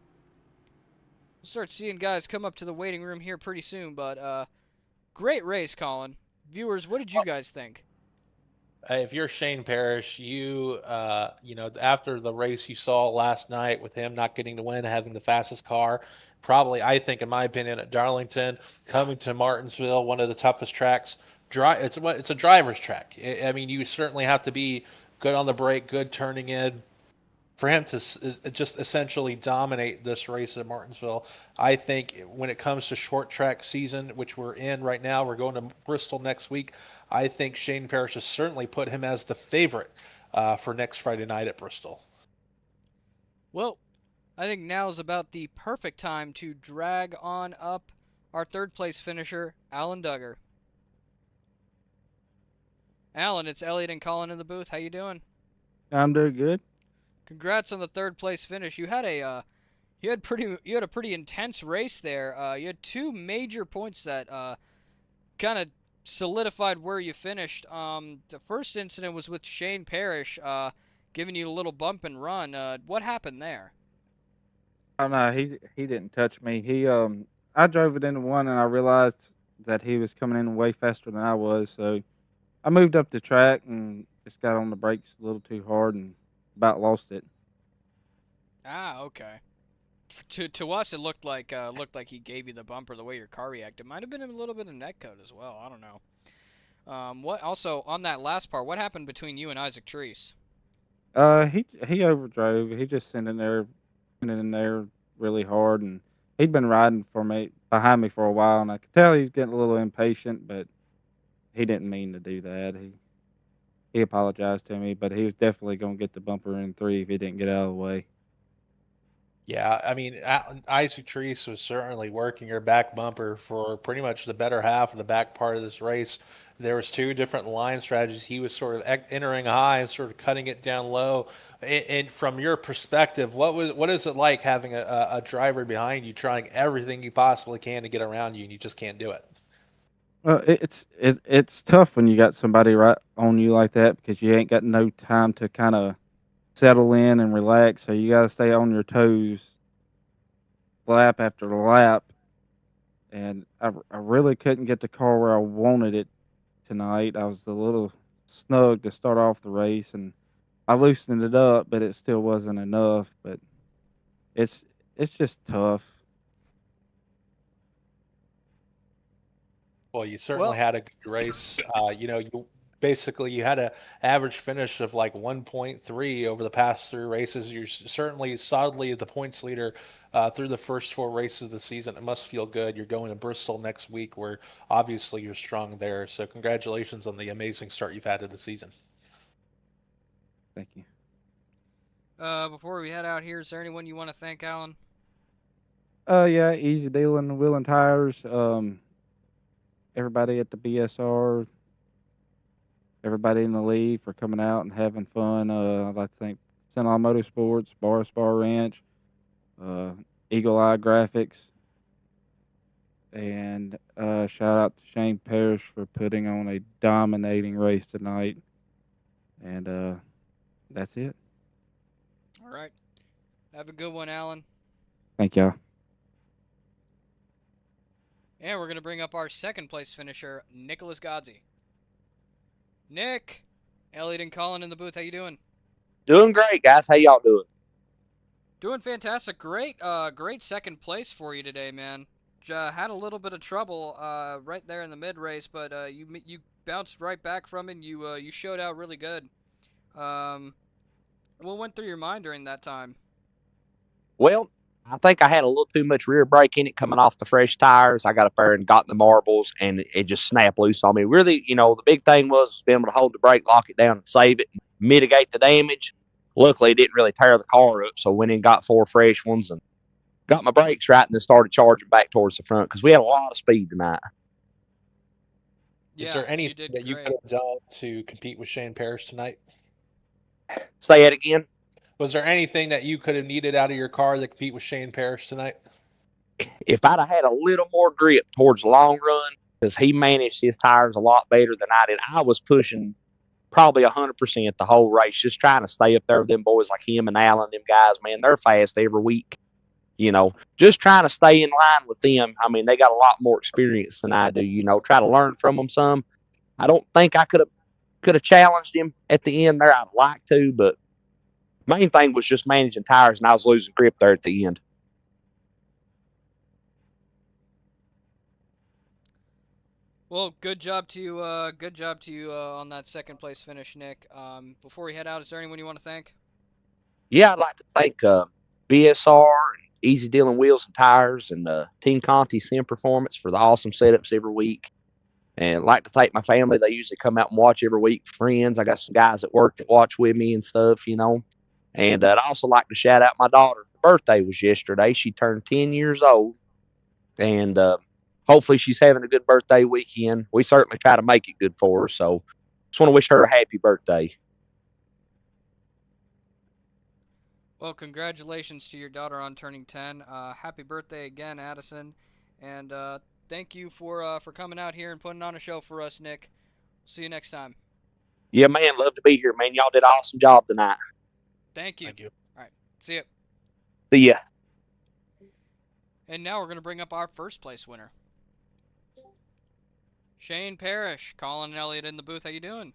start seeing guys come up to the waiting room here pretty soon. But great race, Colin. Viewers, what did you guys think? If you're Shane Parrish, after the race you saw last night with him not getting to win, having the fastest car, probably, I think, in my opinion, at Darlington, coming to Martinsville, one of the toughest tracks. It's a driver's track. I mean, you certainly have to be good on the brake, good turning in. For him to just essentially dominate this race at Martinsville, I think when it comes to short track season, which we're in right now, we're going to Bristol next week. I think Shane Parrish has certainly put him as the favorite for next Friday night at Bristol. Well, I think now is about the perfect time to drag on up our 3rd place finisher, Alan Duggar. Alan, it's Elliot and Colin in the booth. How you doing? I'm doing good. Congrats on the 3rd place finish. You had a pretty intense race there. You had 2 major points that kind of solidified where you finished. The first incident was with Shane Parrish giving you a little bump and run. What happened there? Oh no, he didn't touch me. I drove it into one and I realized that he was coming in way faster than I was, so I moved up the track and just got on the brakes a little too hard and about lost it. Ah, okay. To us, it looked like he gave you the bumper the way your car reacted. Might have been a little bit of netcode as well. I don't know. What also on that last part? What happened between you and Isaac Treese? He overdrove. He just sent in there really hard, and he'd been riding behind me for a while, and I could tell he's getting a little impatient, but he didn't mean to do that. He apologized to me, but he was definitely going to get the bumper in 3 if he didn't get out of the way. Yeah, I mean, Isaac Treese was certainly working her back bumper for pretty much the better half of the back part of this race. There was two different line strategies. He was sort of entering high and sort of cutting it down low. And from your perspective, what is it like having a driver behind you trying everything you possibly can to get around you and you just can't do it? Well, it's tough when you got somebody right on you like that because you ain't got no time to kind of settle in and relax. So you got to stay on your toes lap after lap. And I really couldn't get the car where I wanted it tonight. I was a little snug to start off the race, and I loosened it up, but it still wasn't enough. But it's it's just tough. Well, you certainly Well, had a good race. You had an average finish of like 1.3 over the past three races. You're certainly solidly the points leader through the first four races of the season. It must feel good. You're going to Bristol next week, where obviously you're strong there. So congratulations on the amazing start you've had to the season. Thank you. before we head out here, is there anyone you want to thank, Alan? Yeah, easy dealing, wheeling tires. Everybody at the BSR, everybody in the league for coming out and having fun. I'd like to thank Central Motorsports, Bar Spar Ranch, uh, Eagle Eye Graphics, and shout out to Shane Parrish for putting on a dominating race tonight. And that's it. All right. Have a good one, Alan. Thank y'all. And we're going to bring up our second place finisher, Nicholas Godsey. Nick, Elliot and Colin in the booth. How you doing? Doing great, guys. How y'all doing? Doing fantastic. Great second place for you today, man. Had a little bit of trouble right there in the mid race, but you bounced right back from it. And you showed out really good. What went through your mind during that time? Well, I think I had a little too much rear brake in it coming off the fresh tires. I got up there and got in the marbles, and it just snapped loose on me. Really, the big thing was being able to hold the brake, lock it down, and save it, and mitigate the damage. Luckily, it didn't really tear the car up, so I went in and got 4 fresh ones and got my brakes right and then started charging back towards the front because we had a lot of speed tonight. Is there anything that you could have done to compete with Shane Parrish tonight? Say it again. Was there anything that you could have needed out of your car to compete with Shane Parrish tonight? If I'd have had a little more grip towards the long run, because he managed his tires a lot better than I did, I was pushing probably 100% the whole race, just trying to stay up there with them boys like him and Allen, them guys, man, they're fast every week. Just trying to stay in line with them. I mean, they got a lot more experience than I do, try to learn from them some. I don't think I could have challenged him at the end there. I'd like to, but main thing was just managing tires, and I was losing grip there at the end. Well, good job to you. On that second place finish, Nick. Before we head out, is there anyone you want to thank? Yeah, I'd like to thank BSR and Easy Dealing Wheels and Tires and Team Conti Sim Performance for the awesome setups every week. And I'd like to thank my family. They usually come out and watch every week. Friends, I got some guys at work that watch with me and stuff, And I'd also like to shout out my daughter. Her birthday was yesterday. She turned 10 years old. And hopefully she's having a good birthday weekend. We certainly try to make it good for her. So just want to wish her a happy birthday. Well, congratulations to your daughter on turning 10. Happy birthday again, Addison. And thank you for coming out here and putting on a show for us, Nick. See you next time. Yeah, man. Love to be here, man. Y'all did an awesome job tonight. Thank you. Thank you. All right. See you. See ya. And now we're going to bring up our first place winner. Shane Parrish, Colin and Elliot in the booth. How you doing?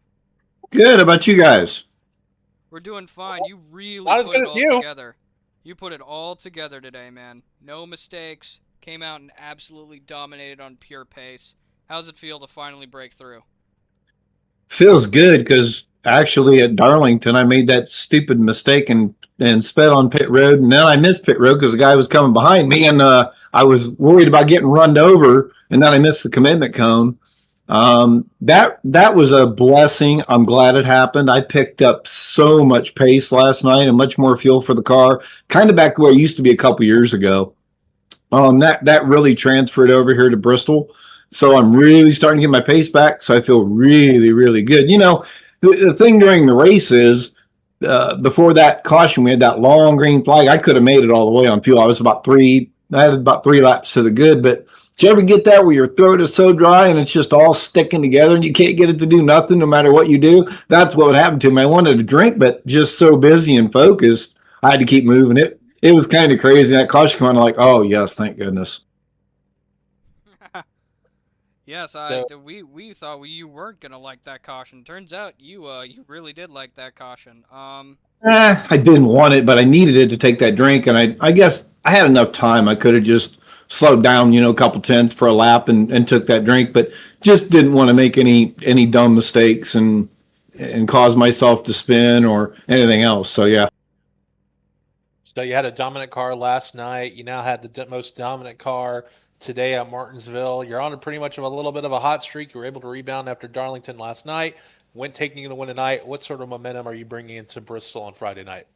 Good. How about you guys? We're doing fine. You really Not as put good it as all you. together. You put it all together today, man. No mistakes. Came out and absolutely dominated on pure pace. How's it feel to finally break through? Feels good because actually at Darlington I made that stupid mistake and sped on pit road, and then I missed pit road because the guy was coming behind me, and I was worried about getting run over, and then I missed the commitment cone. That was a blessing. I'm glad it happened. I picked up so much pace last night and much more fuel for the car, kind of back to where it used to be a couple years ago. That really transferred over here to Bristol. So I'm really starting to get my pace back. So I feel really, really good. The thing during the race is before that caution, we had that long green flag. I could have made it all the way on fuel. I had about 3 laps to the good. But did you ever get that where your throat is so dry and it's just all sticking together and you can't get it to do nothing no matter what you do? That's what would happen to me. I wanted to drink, but just so busy and focused, I had to keep moving it. It was kind of crazy. That caution came on, like, oh yes, thank goodness. Yes, we thought you weren't gonna like that caution. Turns out you really did like that caution. I didn't want it, but I needed it to take that drink, and I guess I had enough time. I could have just slowed down, a couple tenths for a lap and took that drink, but just didn't want to make any dumb mistakes and cause myself to spin or anything else. So yeah. So you had a dominant car last night. You now had the most dominant car today at Martinsville. You're on pretty much of a little bit of a hot streak. You were able to rebound after Darlington last night. Taking you to win tonight. What sort of momentum are you bringing into Bristol on Friday night?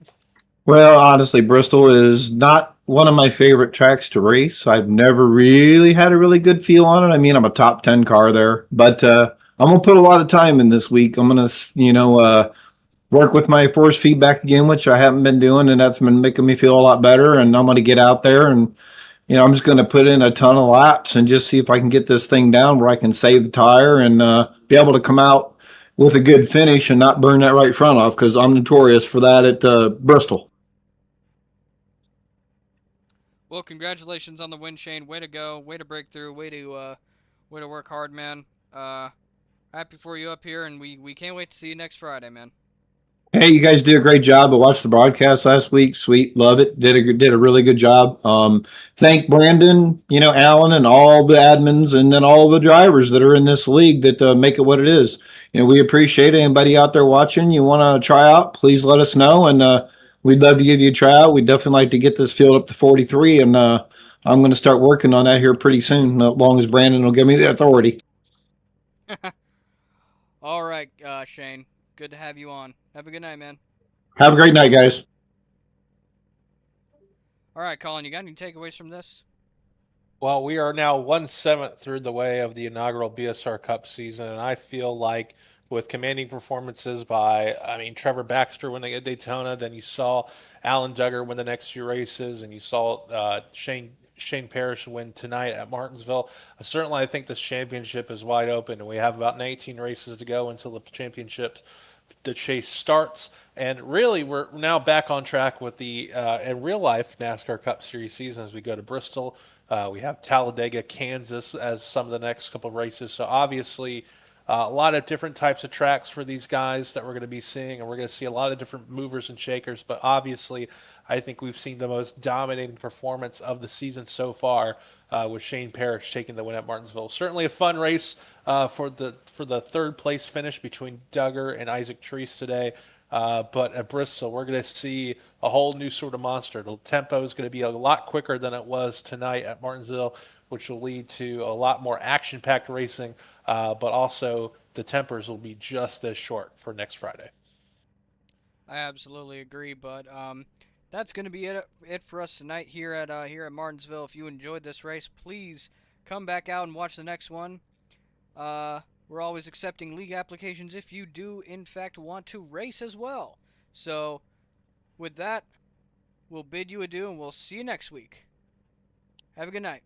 Well, honestly, Bristol is not one of my favorite tracks to race. I've never really had a really good feel on it. I mean, I'm a top 10 car there, but I'm going to put a lot of time in this week. I'm going to, work with my force feedback again, which I haven't been doing, and that's been making me feel a lot better. And I'm going to get out there and, I'm just going to put in a ton of laps and just see if I can get this thing down where I can save the tire and be able to come out with a good finish and not burn that right front off, because I'm notorious for that at Bristol. Well, congratulations on the win, Shane. Way to go. Way to break through. Way to work hard, man. Happy for you up here, and we can't wait to see you next Friday, man. Hey, you guys did a great job. I watched the broadcast last week. Sweet, love it. Did a really good job. Thank Brandon, Alan, and all the admins, and then all the drivers that are in this league that make it what it is. We appreciate it. Anybody out there watching, you want to try out, please let us know, and we'd love to give you a tryout. We'd definitely like to get this field up to 43, and I'm going to start working on that here pretty soon, as long as Brandon will give me the authority. All right, Shane. Good to have you on. Have a good night, man. Have a great night, guys. All right, Colin, you got any takeaways from this? Well, we are now 1/7 through the way of the inaugural BSR Cup season, and I feel like with commanding performances by, Trevor Baxter winning at Daytona, then you saw Alan Duggar win the next few races, and you saw Shane Parrish win tonight at Martinsville. Certainly, I think this championship is wide open, and we have about 19 races to go until the championships. The chase starts, and really we're now back on track with the in real life NASCAR Cup Series season as we go to Bristol. We have Talladega, Kansas as some of the next couple of races. So obviously a lot of different types of tracks for these guys that we're going to be seeing, and we're going to see a lot of different movers and shakers. But obviously I think we've seen the most dominating performance of the season so far with Shane Parrish taking the win at Martinsville. Certainly a fun race for the third place finish between Duggar and Isaac Treese today. But at Bristol, we're going to see a whole new sort of monster. The tempo is going to be a lot quicker than it was tonight at Martinsville, which will lead to a lot more action-packed racing. But also the tempers will be just as short for next Friday. I absolutely agree, but that's going to be it for us tonight here at Martinsville. If you enjoyed this race, please come back out and watch the next one. We're always accepting league applications if you do, in fact, want to race as well. So, with that, we'll bid you adieu, and we'll see you next week. Have a good night.